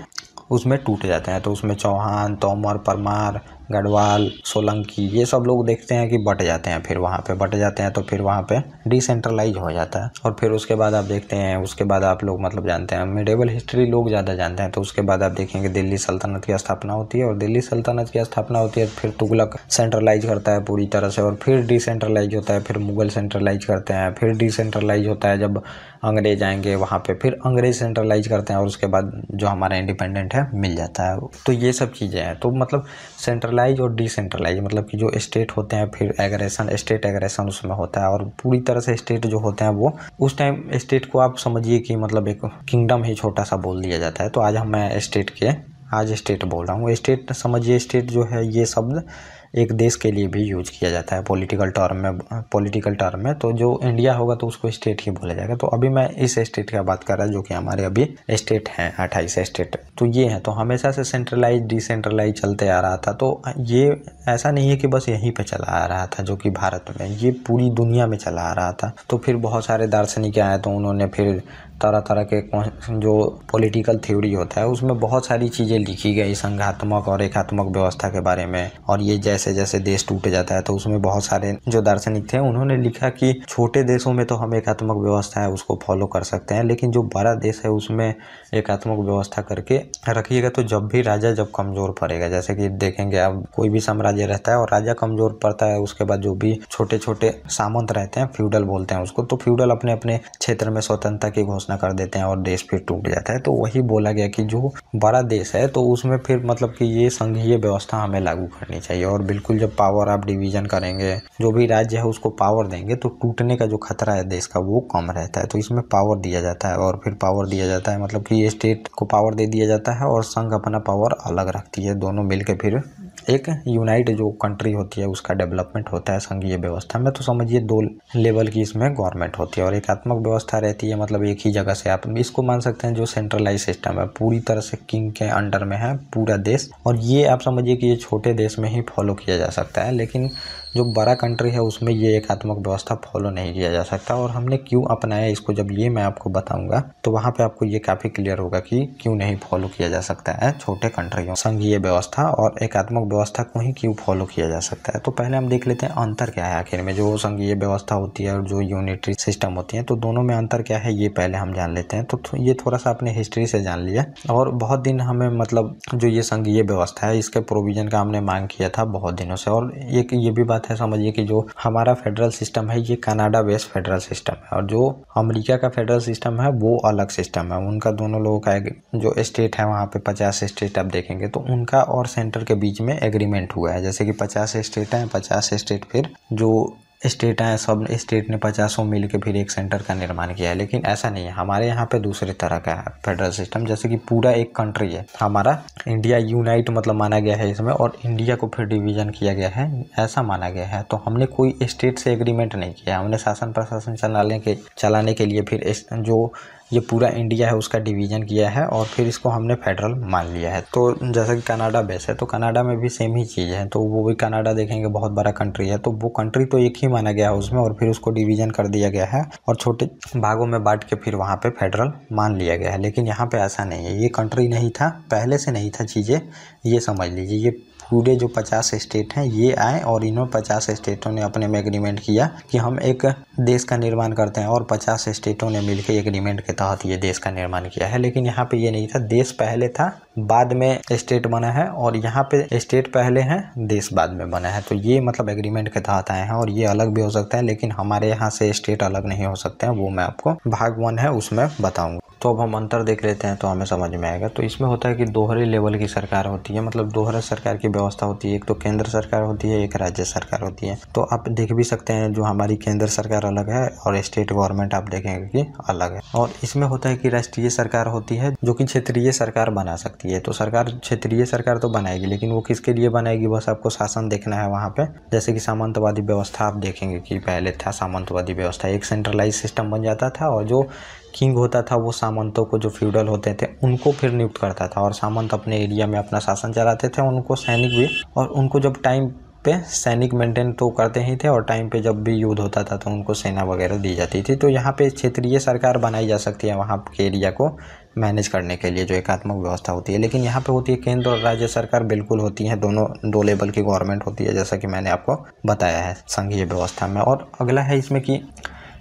उसमें टूट जाते हैं। तो उसमें चौहान, तोमर, परमार, गढ़वाल, सोलंकी ये सब लोग देखते हैं कि बट जाते हैं। फिर वहाँ पे बट जाते हैं तो फिर वहाँ पे डिसेंट्रलाइज हो जाता है। और फिर उसके बाद आप देखते हैं, उसके बाद आप लोग मतलब जानते हैं, मिडेवल हिस्ट्री लोग ज़्यादा जानते हैं। तो उसके बाद आप देखेंगे दिल्ली सल्तनत की स्थापना होती है और दिल्ली सल्तनत की स्थापना होती है फिर तुगलक सेंट्रलाइज करता है पूरी तरह से और फिर डिसेंट्रलाइज होता है। फिर मुगल सेंट्रलाइज करते हैं, फिर डिसेंट्रलाइज होता है जब अंग्रेज आएंगे वहाँ पे, फिर अंग्रेज सेंट्रलाइज करते हैं और उसके बाद जो हमारा इंडिपेंडेंट है मिल जाता है। तो ये सब चीज़ें हैं। तो मतलब सेंट्रलाइज और डिसेंट्रलाइज मतलब कि जो स्टेट होते हैं फिर एग्रेशन, स्टेट एग्रेशन उसमें होता है। और पूरी तरह से स्टेट जो होते हैं वो उस टाइम स्टेट को आप समझिए कि मतलब एक किंगडम ही छोटा सा बोल दिया जाता है। तो आज मैं स्टेट बोल रहा हूँ। स्टेट समझिए, स्टेट जो है ये शब्द एक देश के लिए भी यूज किया जाता है पॉलिटिकल टर्म में। तो जो इंडिया होगा तो उसको स्टेट ही बोला जाएगा। तो अभी मैं इस स्टेट की बात कर रहा हूँ जो कि हमारे अभी स्टेट हैं 28 स्टेट। तो ये है, तो हमेशा से सेंट्रलाइज डिसेंट्रलाइज चलते आ रहा था। तो ये ऐसा नहीं है कि बस यहीं पे चला आ रहा था जो कि भारत में, ये पूरी दुनिया में चला आ रहा था। तो फिर बहुत सारे दार्शनिक आए तो उन्होंने फिर तरह तरह के जो पॉलिटिकल थ्योरी होता है उसमें बहुत सारी चीज़ें लिखी गई संघात्मक और एकात्मक व्यवस्था के बारे में। और ये जैसे जैसे देश टूट जाता है तो उसमें बहुत सारे जो दार्शनिक थे उन्होंने लिखा कि छोटे देशों में तो हम एकात्मक व्यवस्था है उसको फॉलो कर सकते हैं, लेकिन जो बड़ा देश है उसमें एकात्मक व्यवस्था करके रखिएगा तो जब भी राजा जब कमज़ोर पड़ेगा, जैसे कि देखेंगे अब कोई भी साम्राज्य रहता है और राजा कमज़ोर पड़ता है, उसके बाद जो भी छोटे छोटे सामंत रहते हैं, फ्यूडल बोलते हैं उसको, तो फ्यूडल अपने अपने क्षेत्र में स्वतंत्रता की घोषणा कर देते हैं और देश फिर टूट जाता है। तो वही बोला गया कि जो बड़ा देश है तो उसमें फिर मतलब कि ये संघीय व्यवस्था हमें लागू करनी चाहिए। और बिल्कुल जब पावर आप डिवीजन करेंगे, जो भी राज्य है उसको पावर देंगे तो टूटने का जो खतरा है देश का वो कम रहता है। तो इसमें पावर दिया जाता है और फिर पावर दिया जाता है मतलब कि ये स्टेट को पावर दे दिया जाता है और संघ अपना पावर अलग रखती है। दोनों मिलकर फिर एक यूनाइट जो कंट्री होती है उसका डेवलपमेंट होता है संघीय व्यवस्था में। तो समझिए 2 लेवल की इसमें गवर्नमेंट होती है और एकात्मक व्यवस्था रहती है मतलब एक ही जगह से आप इसको मान सकते हैं जो सेंट्रलाइज सिस्टम है, पूरी तरह से किंग के अंडर में है पूरा देश। और ये आप समझिए कि ये छोटे देश में ही फॉलो किया जा सकता है, लेकिन जो बड़ा कंट्री है उसमें ये एकात्मक व्यवस्था फॉलो नहीं किया जा सकता। और हमने क्यों अपनाया इसको जब ये मैं आपको बताऊंगा तो वहाँ पे आपको ये काफ़ी क्लियर होगा कि क्यों नहीं फॉलो किया जा सकता है छोटे कंट्रियों संघीय व्यवस्था और एकात्मक व्यवस्था को ही क्यों फॉलो किया जा सकता है। तो पहले हम देख लेते हैं अंतर क्या है आखिर में जो संघीय व्यवस्था होती है और जो यूनिटरी सिस्टम होती है, तो दोनों में अंतर क्या है ये पहले हम जान लेते हैं। तो ये थोड़ा सा अपने हिस्ट्री से जान लिया। और बहुत दिन हमें मतलब जो ये संघीय व्यवस्था है इसके प्रोविजन का हमने मांग किया था बहुत दिनों से। और एक ये भी बात है समझिए कि जो हमारा फेडरल सिस्टम है ये कनाडा बेस्ड फेडरल सिस्टम है और जो अमेरिका का फेडरल सिस्टम है वो अलग सिस्टम है। उनका दोनों लोगों का जो स्टेट है वहाँ पे 50 स्टेट आप देखेंगे तो उनका और सेंटर के बीच में एग्रीमेंट हुआ है। जैसे कि 50 स्टेट हैं, 50 स्टेट फिर जो स्टेट हैं सब स्टेट ने 50 मिल के फिर एक सेंटर का निर्माण किया है। लेकिन ऐसा नहीं है, हमारे यहाँ पे दूसरे तरह का है फेडरल सिस्टम। जैसे कि पूरा एक कंट्री है हमारा इंडिया, यूनाइट मतलब माना गया है इसमें, और इंडिया को फिर डिवीजन किया गया है ऐसा माना गया है। तो हमने कोई स्टेट से एग्रीमेंट नहीं किया, हमने शासन प्रशासन चलाने के लिए फिर जो ये पूरा इंडिया है उसका डिवीजन किया है और फिर इसको हमने फेडरल मान लिया है। तो जैसा कि कनाडा बेस है तो कनाडा में भी सेम ही चीज़ है। तो वो भी कनाडा देखेंगे बहुत बड़ा कंट्री है, तो वो कंट्री तो एक ही माना गया है उसमें और फिर उसको डिवीजन कर दिया गया है और छोटे भागों में बांट के फिर वहाँ पे फेडरल मान लिया गया है। लेकिन यहाँ पे ऐसा नहीं है, ये कंट्री नहीं था पहले से, नहीं था चीज़ें, ये समझ लीजिए। ये पूरे जो 50 स्टेट हैं ये आए और इन्होंने 50 स्टेटों ने अपने में एग्रीमेंट किया कि हम एक देश का निर्माण करते हैं और 50 स्टेटों ने मिलकर एग्रीमेंट के तहत ये देश का निर्माण किया है। लेकिन यहाँ पे ये नहीं था, देश पहले था बाद में स्टेट बना है और यहाँ पे स्टेट पहले है देश बाद में बना है। तो ये मतलब एग्रीमेंट के तहत आए हैं और ये अलग भी हो सकता है, लेकिन हमारे यहाँ से स्टेट अलग नहीं हो सकते हैं, वो मैं आपको भाग 1 है उसमें बताऊँगा। तो अब हम अंतर देख लेते हैं तो हमें समझ में आएगा। तो इसमें होता है कि दोहरे लेवल की सरकार होती है, मतलब दोहरा सरकार की व्यवस्था होती है। एक तो केंद्र सरकार होती है, एक राज्य सरकार होती है। तो आप देख भी सकते हैं जो हमारी केंद्र सरकार अलग है और स्टेट गवर्नमेंट आप देखेंगे कि अलग है। और इसमें होता है कि राष्ट्रीय सरकार होती है जो कि क्षेत्रीय सरकार बना सकती है। तो सरकार क्षेत्रीय सरकार तो बनाएगी, लेकिन वो किसके लिए बनाएगी, बस आपको शासन देखना है वहाँ पे। जैसे कि सामंतवादी व्यवस्था आप देखेंगे कि पहले था सामंतवादी व्यवस्था, एक सेंट्रलाइज सिस्टम बन जाता था और जो किंग होता था वो सामंतों को, जो फ्यूडल होते थे उनको फिर नियुक्त करता था और सामंत अपने एरिया में अपना शासन चलाते थे। उनको सैनिक भी, और उनको जब टाइम पे सैनिक मेंटेन तो करते ही थे और टाइम पे जब भी युद्ध होता था तो उनको सेना वगैरह दी जाती थी। तो यहाँ पे क्षेत्रीय सरकार बनाई जा सकती है वहाँ के एरिया को मैनेज करने के लिए, जो एकात्मक व्यवस्था होती है। लेकिन यहाँ पे होती है केंद्र और राज्य सरकार बिल्कुल होती है, दोनों दो लेवल की गवर्नमेंट होती है, जैसा कि मैंने आपको बताया है संघीय व्यवस्था में। और अगला है इसमें कि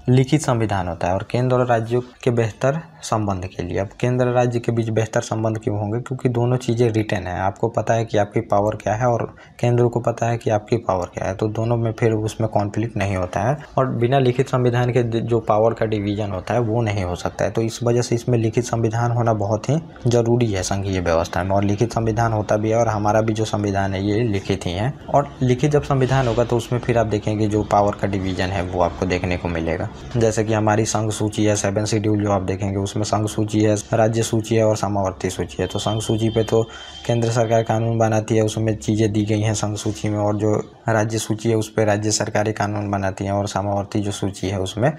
लिखित संविधान होता है और केंद्र और राज्यों के बेहतर संबंध के लिए। अब केंद्र और राज्य के बीच बेहतर संबंध क्यों होंगे, क्योंकि दोनों चीज़ें रिटन है। आपको पता है कि आपकी पावर क्या है और केंद्र को पता है कि आपकी पावर क्या है, तो दोनों में फिर उसमें कॉन्फ्लिक्ट नहीं होता है। और बिना लिखित संविधान के जो पावर का डिवीजन होता है वो नहीं हो सकता है। तो इस वजह से इसमें लिखित संविधान होना बहुत ही जरूरी है संघीय व्यवस्था में। और लिखित संविधान होता भी है और हमारा भी जो संविधान है ये लिखित ही है। और लिखित जब संविधान होगा तो उसमें फिर आप देखेंगे जो पावर का डिवीजन है वो आपको देखने को मिलेगा। जैसे कि हमारी संघ सूची है 7 शेड्यूल जो आप देखेंगे, उसमें संघ सूची है, राज्य सूची है और समावर्ती सूची है। तो संघ सूची पे तो केंद्र सरकार कानून बनाती है, उसमें चीज़ें दी गई हैं संघ सूची में। और जो राज्य सूची है उस पर राज्य सरकारें कानून बनाती हैं और समावर्ती जो सूची है उसमें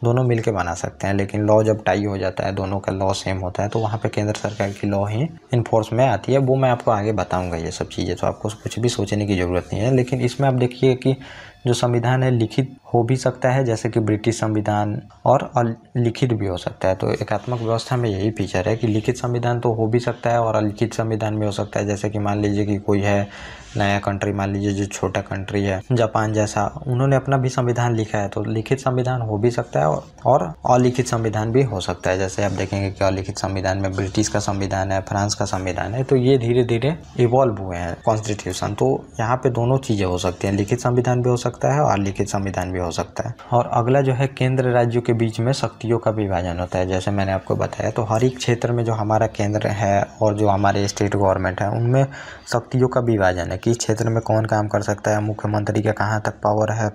दोनों मिलके बना सकते हैं। लेकिन लॉ जब टाई हो जाता है, दोनों का लॉ सेम होता है, तो वहाँ पे केंद्र सरकार की लॉ ही इन्फोर्स में आती है। वो मैं आपको आगे बताऊंगा ये सब चीज़ें, तो आपको कुछ भी सोचने की ज़रूरत नहीं है। लेकिन इसमें आप देखिए कि जो संविधान है लिखित हो भी सकता है, जैसे कि ब्रिटिश संविधान, और अलिखित भी हो सकता है। तो एकात्मक व्यवस्था में यही फीचर है कि लिखित संविधान तो हो भी सकता है और अलिखित संविधान भी हो सकता है। जैसे कि मान लीजिए कि कोई है नया कंट्री, मान लीजिए जो छोटा कंट्री है जापान जैसा, उन्होंने अपना भी संविधान लिखा है, तो लिखित संविधान हो भी सकता है और अलिखित संविधान भी हो सकता है। जैसे आप देखेंगे कि अलिखित संविधान में ब्रिटिश का संविधान है, फ्रांस का संविधान है, तो ये धीरे धीरे इवॉल्व हुए हैं कॉन्स्टिट्यूशन। तो यहाँ पे दोनों चीज़ें हो सकती हैं, लिखित संविधान भी हो सकता है और अलिखित संविधान भी हो सकता है। और अगला जो है केंद्र राज्यों के बीच में शक्तियों का विभाजन होता है। जैसे मैंने आपको बताया, तो हर एक क्षेत्र में जो हमारा केंद्र है और जो हमारे स्टेट गवर्नमेंट है उनमें शक्तियों का विभाजन है कि इस क्षेत्र में कौन काम कर सकता है, मुख्यमंत्री का कहाँ तक पावर है,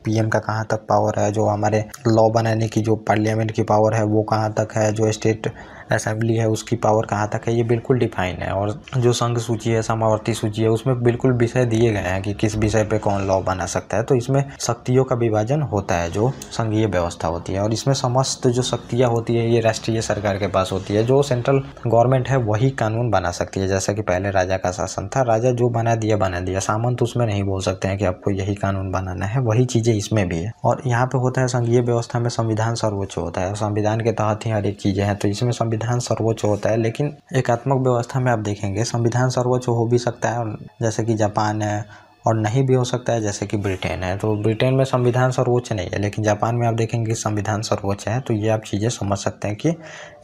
पीएम का कहाँ तक पावर है, जो हमारे लॉ बनाने की जो पार्लियामेंट की पावर है वो कहाँ तक है, जो स्टेट असेंबली है उसकी पावर कहाँ तक है, ये बिल्कुल डिफाइन है। और जो संघ सूची है, समावर्ती सूची है, उसमें बिल्कुल विषय दिए गए हैं कि किस विषय पे कौन लॉ बना सकता है। तो इसमें शक्तियों का विभाजन होता है जो संघीय व्यवस्था होती है। और इसमें समस्त जो शक्तियाँ होती है ये राष्ट्रीय सरकार के पास होती है। जो सेंट्रल गवर्नमेंट है वही कानून बना सकती है। जैसा कि पहले राजा का शासन था, राजा जो बना दिया, सामंत उसमें नहीं बोल सकते हैं कि आपको यही कानून बनाना है। वही चीज़ें इसमें भी है। और यहाँ पे होता है संघीय व्यवस्था में संविधान सर्वोच्च होता है, संविधान के तहत ही हर एक चीज़ें हैं, तो इसमें संविधान सर्वोच्च होता है। लेकिन एकात्मक व्यवस्था में आप देखेंगे संविधान सर्वोच्च हो भी सकता है, जैसे कि जापान है, और नहीं भी हो सकता है जैसे कि ब्रिटेन है। तो ब्रिटेन में संविधान सर्वोच्च नहीं है, लेकिन जापान में आप देखेंगे संविधान सर्वोच्च है। तो ये आप चीज़ें समझ सकते हैं कि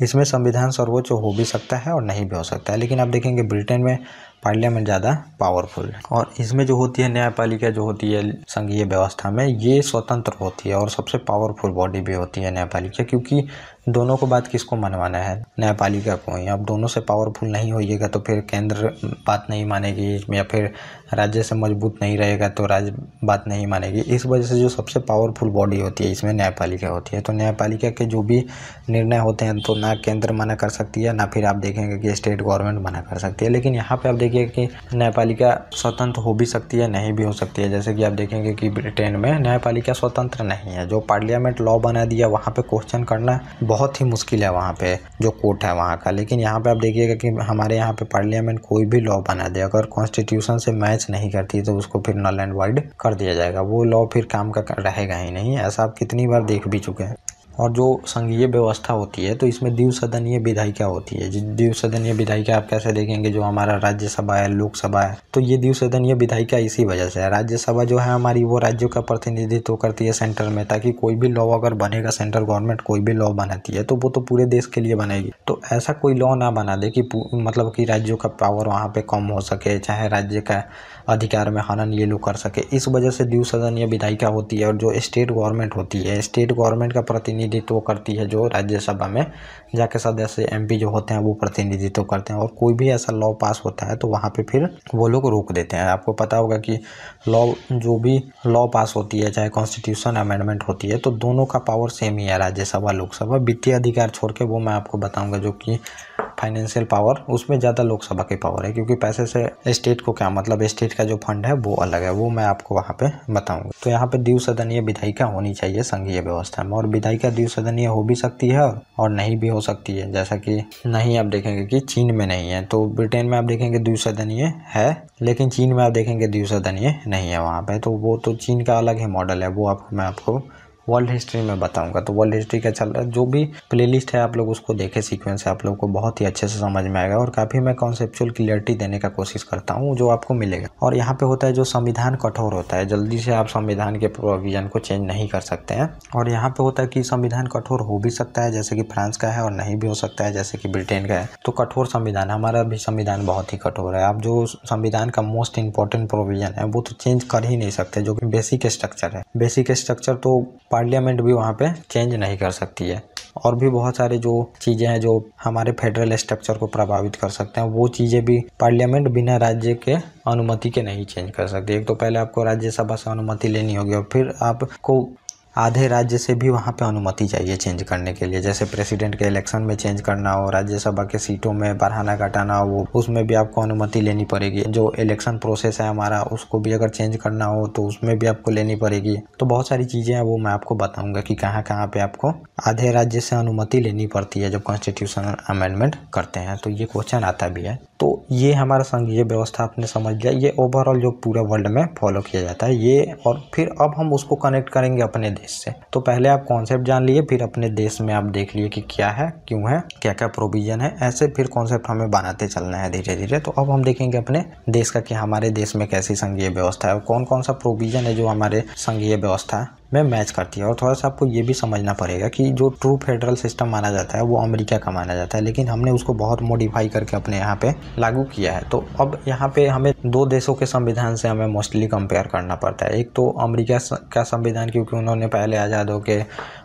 इसमें संविधान सर्वोच्च हो भी सकता है और नहीं भी हो सकता है। लेकिन आप देखेंगे ब्रिटेन में पार्लियामेंट ज़्यादा पावरफुल। और इसमें जो होती है न्यायपालिका जो होती है संघीय व्यवस्था में, ये स्वतंत्र होती है और सबसे पावरफुल बॉडी भी होती है न्यायपालिका, क्योंकि दोनों को बात किसको मनवाना है, न्यायपालिका को ही। अब दोनों से पावरफुल नहीं होइएगा तो फिर केंद्र बात नहीं मानेगी, या फिर राज्य से मजबूत नहीं रहेगा तो राज्य बात नहीं मानेगी। इस वजह से जो सबसे पावरफुल बॉडी होती है इसमें न्यायपालिका होती है। तो न्यायपालिका के जो भी निर्णय होते हैं तो ना केंद्र मना कर सकती है, ना फिर आप देखेंगे कि स्टेट गवर्नमेंट मना कर सकती है। लेकिन यहाँ पे आप देखिए कि न्यायपालिका स्वतंत्र हो भी सकती है, नहीं भी हो सकती है। जैसे कि आप देखेंगे कि ब्रिटेन में न्यायपालिका स्वतंत्र नहीं है। जो पार्लियामेंट लॉ बना दिया वहाँ पे क्वेश्चन करना बहुत ही मुश्किल है, वहाँ पे जो कोर्ट है वहाँ का। लेकिन यहाँ पे आप देखिएगा कि हमारे यहाँ पे पार्लियामेंट कोई भी लॉ बना दे, अगर कॉन्स्टिट्यूशन से मैच नहीं करती तो उसको फिर नल एंड वाइड कर दिया जाएगा, वो लॉ फिर काम का रहेगा ही नहीं। ऐसा आप कितनी बार देख भी चुके हैं। और जो संघीय व्यवस्था होती है तो इसमें द्विसदनीय विधायिका होती है। द्विसदनीय विधायिका आप कैसे देखेंगे, जो हमारा राज्यसभा है, लोकसभा है, तो ये द्विसदनीय विधायिका इसी वजह से है। राज्यसभा जो है हमारी वो राज्यों का प्रतिनिधित्व करती है सेंटर में, ताकि कोई भी लॉ अगर बनेगा, सेंट्रल गवर्नमेंट कोई भी लॉ बनाती है तो वो तो पूरे देश के लिए बनाएगी। तो ऐसा कोई लॉ ना बना दे कि मतलब कि राज्यों का पावर वहाँ पे कम हो सके, चाहे राज्य का अधिकार में हनन ये लोग कर सके। इस वजह से द्विसदनीय विधायिका होती है। और जो स्टेट गवर्नमेंट होती है, स्टेट गवर्नमेंट का प्रतिनिधि प्रतिनिधित्व करती है जो राज्यसभा में जाके सदस्य MP जो होते हैं वो प्रतिनिधित्व करते हैं। और कोई भी ऐसा लॉ पास होता है तो वहाँ पे फिर वो लोग रोक देते हैं। आपको पता होगा कि जो भी लॉ पास होती है, चाहे कॉन्स्टिट्यूशन अमेंडमेंट होती है, तो दोनों का पावर सेम ही है, राज्यसभा लोकसभा। वित्तीय अधिकार छोड़ के वो मैं आपको बताऊंगा, जो कि फाइनेंशियल पावर, उसमें ज़्यादा लोकसभा की पावर है, क्योंकि पैसे से स्टेट को क्या मतलब, स्टेट का जो फंड है वो अलग है, वो मैं आपको वहाँ पे बताऊंगा। तो यहाँ पे द्विसदनीय विधायिका होनी चाहिए संघीय व्यवस्था में, और विधायिका द्विसदनीय हो भी सकती है और नहीं भी हो सकती है। जैसा कि नहीं आप देखेंगे कि चीन में नहीं है, तो ब्रिटेन में आप देखेंगे द्विसदनीय है, लेकिन चीन में आप देखेंगे द्विसदनीय नहीं है वहाँ पे। तो वो तो चीन का अलग ही मॉडल है, वो मैं आपको वर्ल्ड हिस्ट्री में बताऊंगा। तो वर्ल्ड हिस्ट्री का चल रहा है, जो भी प्लेलिस्ट है आप लोग उसको देखें, सीक्वेंस है, आप लोग को बहुत ही अच्छे से समझ में आएगा। और काफ़ी मैं कॉन्सेप्चुअल क्लियरिटी देने का कोशिश करता हूँ, जो आपको मिलेगा। और यहाँ पे होता है जो संविधान कठोर होता है, जल्दी से आप संविधान के प्रोविजन को चेंज नहीं कर सकते हैं। और यहाँ पे होता है कि संविधान कठोर हो भी सकता है, जैसे कि फ्रांस का है, और नहीं भी हो सकता है, जैसे कि ब्रिटेन का है। तो कठोर संविधान, हमारा भी संविधान बहुत ही कठोर है। आप जो संविधान का मोस्ट इंपॉर्टेंट प्रोविजन है वो तो चेंज कर ही नहीं सकते, जो कि बेसिक स्ट्रक्चर है। बेसिक स्ट्रक्चर तो पार्लियामेंट भी वहाँ पे चेंज नहीं कर सकती है। और भी बहुत सारे जो चीज़ें हैं जो हमारे फेडरल स्ट्रक्चर को प्रभावित कर सकते हैं, वो चीज़ें भी पार्लियामेंट बिना राज्य के अनुमति के नहीं चेंज कर सकती। एक तो पहले आपको राज्यसभा से अनुमति लेनी होगी, और फिर आपको आधे राज्य से भी वहाँ पे अनुमति चाहिए चेंज करने के लिए। जैसे प्रेसिडेंट के इलेक्शन में चेंज करना हो, राज्यसभा के सीटों में बढ़ाना घटाना हो, उसमें भी आपको अनुमति लेनी पड़ेगी। जो इलेक्शन प्रोसेस है हमारा, उसको भी अगर चेंज करना हो तो उसमें भी आपको लेनी पड़ेगी। तो बहुत सारी चीज़ें हैं, वो मैं आपको बताऊंगा कि कहाँ कहाँ पे आपको आधे राज्य से अनुमति लेनी पड़ती है जब कॉन्स्टिट्यूशनल अमेंडमेंट करते हैं। तो ये क्वेश्चन आता भी है। तो ये हमारा संघीय व्यवस्था आपने समझ लिया, ये ओवरऑल जो पूरे वर्ल्ड में फॉलो किया जाता है ये। और फिर अब हम उसको कनेक्ट करेंगे अपने देश से। तो पहले आप कॉन्सेप्ट जान लिए, फिर अपने देश में आप देख लिए कि क्या है, क्यों है, क्या क्या प्रोविजन है, ऐसे फिर कॉन्सेप्ट हमें बनाते चलना है धीरे धीरे। तो अब हम देखेंगे अपने देश का कि हमारे देश में कैसी संघीय व्यवस्था है, कौन कौन सा प्रोविजन है जो हमारे संघीय व्यवस्था में मैच करती है। और थोड़ा सा आपको ये भी समझना पड़ेगा कि जो ट्रू फेडरल सिस्टम माना जाता है वो अमेरिका का माना जाता है, लेकिन हमने उसको बहुत मॉडिफाई करके अपने यहाँ पे लागू किया है। तो अब यहाँ पे हमें दो देशों के संविधान से हमें मोस्टली कंपेयर करना पड़ता है। एक तो अमेरिका का संविधान, क्योंकि उन्होंने पहले आज़ाद होके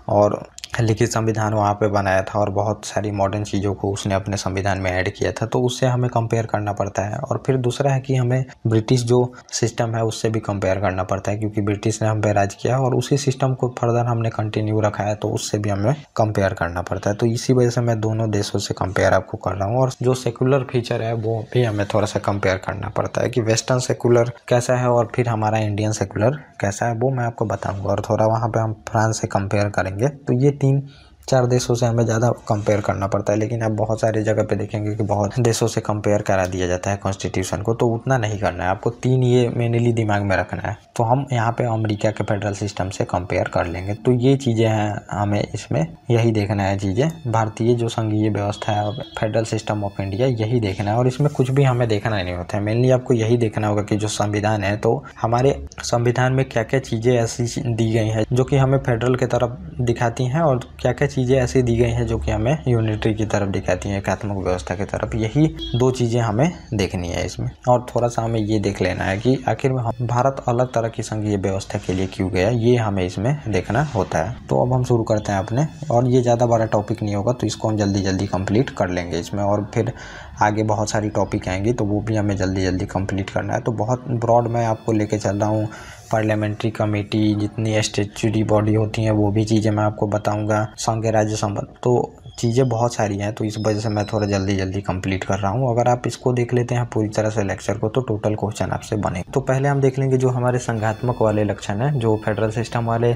और लिखित संविधान वहाँ पे बनाया था, और बहुत सारी मॉडर्न चीज़ों को उसने अपने संविधान में ऐड किया था, तो उससे हमें कंपेयर करना पड़ता है। और फिर दूसरा है कि हमें ब्रिटिश जो सिस्टम है उससे भी कंपेयर करना पड़ता है, क्योंकि ब्रिटिश ने हम पे राज किया और उसी सिस्टम को फर्दर हमने कंटिन्यू रखा है, तो उससे भी हमें कंपेयर करना पड़ता है। तो इसी वजह से मैं दोनों देशों से कंपेयर आपको कर रहा हूँ। और जो सेकुलर फीचर है वो भी हमें थोड़ा सा कंपेयर करना पड़ता है कि वेस्टर्न सेकुलर कैसा है और फिर हमारा इंडियन सेकुलर कैसा है, वो मैं आपको बताऊँगा। और थोड़ा वहाँ पर हम फ्रांस से कंपेयर करेंगे। तो ये 3-4 देशों से हमें ज़्यादा कंपेयर करना पड़ता है, लेकिन आप बहुत सारी जगह पे देखेंगे कि बहुत देशों से कंपेयर करा दिया जाता है कॉन्स्टिट्यूशन को, तो उतना नहीं करना है आपको। 3 ये मेनली दिमाग में रखना है। तो हम यहाँ पे अमेरिका के फेडरल सिस्टम से कंपेयर कर लेंगे। तो ये चीज़ें हैं, हमें इसमें यही देखना है चीज़ें। भारतीय जो संघीय व्यवस्था है, फेडरल सिस्टम ऑफ इंडिया, यही देखना है। और इसमें कुछ भी हमें देखना नहीं होता है, मेनली आपको यही देखना होगा कि जो संविधान है, तो हमारे संविधान में क्या क्या चीज़ें ऐसी दी गई हैं जो कि हमें फेडरल की तरफ दिखाती हैं, और क्या क्या चीज़ें ऐसी दी गई हैं जो कि हमें यूनिटरी की तरफ दिखाती हैं, एकात्मक व्यवस्था की तरफ। यही 2 चीज़ें हमें देखनी है इसमें। और थोड़ा सा हमें ये देख लेना है कि आखिर में भारत अलग तरह की संघीय व्यवस्था के लिए क्यों गया, ये हमें इसमें देखना होता है। तो अब हम शुरू करते हैं अपने, और ये ज़्यादा बड़ा टॉपिक नहीं होगा, तो इसको हम जल्दी जल्दी कंप्लीट कर लेंगे इसमें। और फिर आगे बहुत सारी टॉपिक आएंगी, तो वो भी हमें जल्दी जल्दी कंप्लीट करना है। तो बहुत ब्रॉड मैं आपको लेके चल रहा हूँ। पार्लियामेंट्री कमेटी, जितनी स्टैट्यूटरी बॉडी होती हैं, वो भी चीज़ें मैं आपको बताऊंगा। संघ राज्य संबंध, तो चीज़ें बहुत सारी हैं, तो इस वजह से मैं थोड़ा जल्दी जल्दी कंप्लीट कर रहा हूँ। अगर आप इसको देख लेते हैं पूरी तरह से लेक्चर को, तो टोटल क्वेश्चन आपसे बने। तो पहले हम देख लेंगे जो हमारे संघात्मक वाले लक्षण हैं, जो फेडरल सिस्टम वाले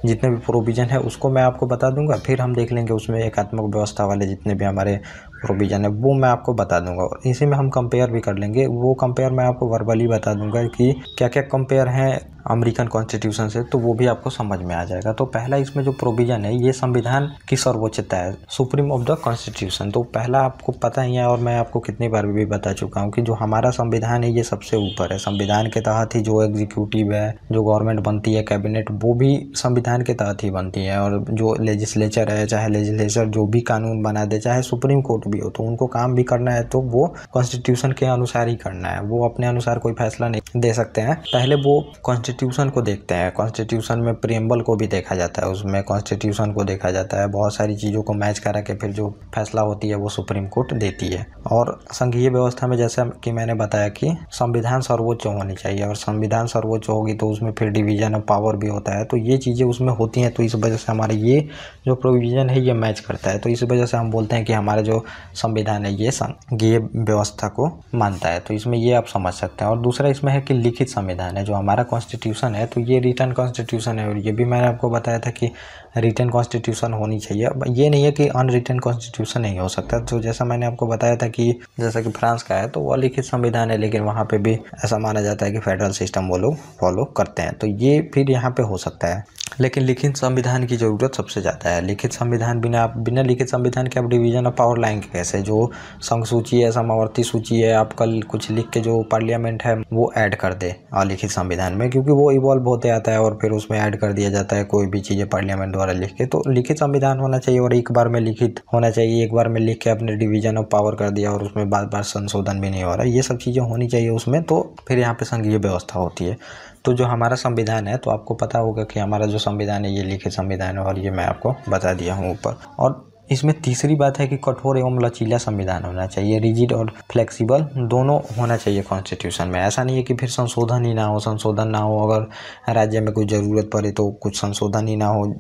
जितने भी प्रोविज़न है उसको मैं आपको बता दूंगा। फिर हम देख लेंगे उसमें एकात्मक व्यवस्था वाले जितने भी हमारे प्रोविज़न है वो मैं आपको बता दूंगा। और इसी में हम कंपेयर भी कर लेंगे। वो कंपेयर मैं आपको वर्बली बता दूंगा कि क्या क्या कंपेयर हैं अमेरिकन कॉन्स्टिट्यूशन से, तो वो भी आपको समझ में आ जाएगा। तो पहला इसमें जो प्रोविज़न है, ये संविधान की सर्वोच्चता है, सुप्रीम ऑफ द कॉन्स्टिट्यूशन। तो पहला आपको पता ही है, और मैं आपको कितनी बार भी बता चुका हूँ कि जो हमारा संविधान है ये सबसे ऊपर है। संविधान के तहत ही जो एग्जीक्यूटिव है, जो गवर्नमेंट बनती है, कैबिनेट, वो भी संविधान के तहत ही बनती है। और जो लेजिस्लेचर है, चाहे लेजिस्लेचर जो भी कानून बना दे, चाहे सुप्रीम कोर्ट भी हो, तो उनको काम भी करना है तो वो कॉन्स्टिट्यूशन के अनुसार ही करना है। वो अपने अनुसार कोई फैसला नहीं दे सकते हैं। पहले वो कॉन्स्टिट्यूशन को देखते हैं, कॉन्स्टिट्यूशन में प्रीएम्बल को भी देखा जाता है, उसमें कॉन्स्टिट्यूशन को देखा जाता है, बहुत सारी चीज़ों को मैच करा के फिर जो फैसला होती है वो सुप्रीम कोर्ट देती है। और संघीय व्यवस्था में जैसा कि मैंने बताया कि संविधान सर्वोच्च होनी चाहिए, और संविधान सर्वोच्च होगी तो उसमें फिर डिवीजन ऑफ पावर भी होता है, तो ये चीज़ें उसमें होती हैं। तो इस वजह से हमारे ये जो प्रोविज़न है ये मैच करता है, तो इस वजह से हम बोलते हैं कि हमारा जो संविधान है ये संघीय व्यवस्था को मानता है। तो इसमें ये आप समझ सकते हैं। और दूसरा इसमें है कि लिखित संविधान है, जो हमारा कॉन्स्टिट्यूशन है तो ये रिटन कॉन्स्टिट्यूशन है, और ये भी मैंने आपको बताया था कि रिटन कॉन्स्टिट्यूशन होनी चाहिए। अब ये नहीं है कि अनरिटन कॉन्स्टिट्यूशन नहीं हो सकता। तो जैसा मैंने आपको बताया था कि जैसा कि फ्रांस का है तो वो लिखित संविधान है, लेकिन वहाँ पे भी ऐसा माना जाता है कि फेडरल सिस्टम वो लोग फॉलो करते हैं, तो ये फिर यहाँ पे हो सकता है। लेकिन लिखित संविधान की ज़रूरत सबसे ज़्यादा है। लिखित संविधान बिना लिखित संविधान के आप डिवीजन ऑफ पावर लाएंगे कैसे? जो संघ सूची है, समावर्ती सूची है, आप कल कुछ लिख के जो पार्लियामेंट है वो ऐड कर दे लिखित संविधान में, क्योंकि वो इवॉल्व होते आता है और फिर उसमें ऐड कर दिया जाता है कोई भी चीज़ें पार्लियामेंट द्वारा लिख के। तो लिखित संविधान होना चाहिए और एक बार में लिखित होना चाहिए। एक बार में लिख के आपने डिवीजन ऑफ पावर कर दिया और उसमें बार बार संशोधन भी नहीं हो रहा, ये सब चीज़ें होनी चाहिए उसमें, तो फिर यहाँ पे संघीय व्यवस्था होती है। तो जो हमारा संविधान है, तो आपको पता होगा कि हमारा जो संविधान है ये लिखित संविधान है, और ये मैं आपको बता दिया हूँ ऊपर। और इसमें तीसरी बात है कि कठोर एवं लचीला संविधान होना चाहिए। रिजिड और फ्लेक्सिबल दोनों होना चाहिए कॉन्स्टिट्यूशन में। ऐसा नहीं है कि फिर संशोधन ही ना हो, संशोधन ना हो, अगर राज्य में कोई ज़रूरत पड़े तो कुछ संशोधन ही ना हो,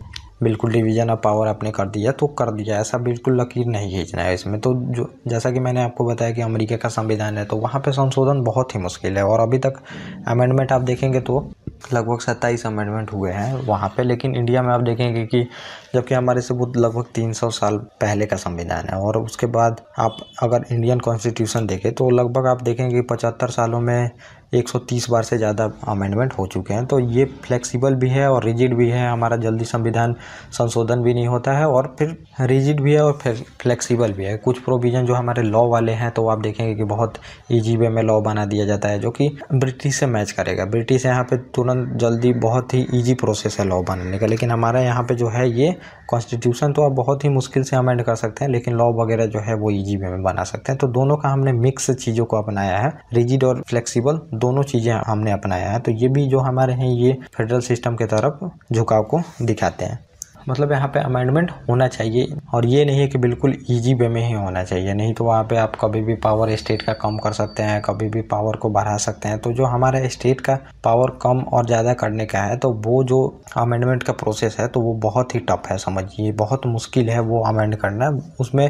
बिल्कुल डिवीजन ऑफ पावर आपने कर दिया तो कर दिया, ऐसा बिल्कुल लकीर नहीं खींचना है इसमें। तो जो जैसा कि मैंने आपको बताया कि अमेरिका का संविधान है तो वहाँ पे संशोधन बहुत ही मुश्किल है, और अभी तक अमेंडमेंट आप देखेंगे तो लगभग 27 अमेंडमेंट हुए हैं वहाँ पे। लेकिन इंडिया में आप देखेंगे कि जबकि हमारे से वो लगभग 300 साल पहले का संविधान है, और उसके बाद आप अगर इंडियन कॉन्स्टिट्यूशन देखें तो लगभग आप देखेंगे कि 75 सालों में 130 बार से ज़्यादा अमेंडमेंट हो चुके हैं। तो ये फ्लेक्सिबल भी है और रिजिड भी है, हमारा जल्दी संविधान संशोधन भी नहीं होता है, और फिर रिजिड भी है और फिर फ्लेक्सिबल भी है। कुछ प्रोविज़न जो हमारे लॉ वाले हैं तो आप देखेंगे कि बहुत ईजी वे में लॉ बना दिया जाता है, जो कि ब्रिटिश से मैच करेगा। ब्रिटिश यहाँ पे तुरंत जल्दी बहुत ही ईजी प्रोसेस है लॉ बनाने का, लेकिन हमारा यहाँ पे जो है ये कॉन्स्टिट्यूशन तो आप बहुत ही मुश्किल से अमेंड कर सकते हैं, लेकिन लॉ वगैरह जो है वो ईजी वे में बना सकते हैं। तो दोनों का हमने मिक्स चीज़ों को अपनाया है, रिजिड और फ्लेक्सिबल दोनों चीज़ें हमने अपनाया है। तो ये भी जो हमारे हैं ये फेडरल सिस्टम के तरफ झुकाव को दिखाते हैं। मतलब यहाँ पे अमेंडमेंट होना चाहिए, और ये नहीं है कि बिल्कुल इजी वे में ही होना चाहिए, नहीं तो वहाँ पे आप कभी भी पावर स्टेट का कम कर सकते हैं, कभी भी पावर को बढ़ा सकते हैं। तो जो हमारा स्टेट का पावर कम और ज़्यादा करने का है तो वो जो अमेंडमेंट का प्रोसेस है तो वो बहुत ही टफ है, समझिए बहुत मुश्किल है वो अमेंड करना। उसमें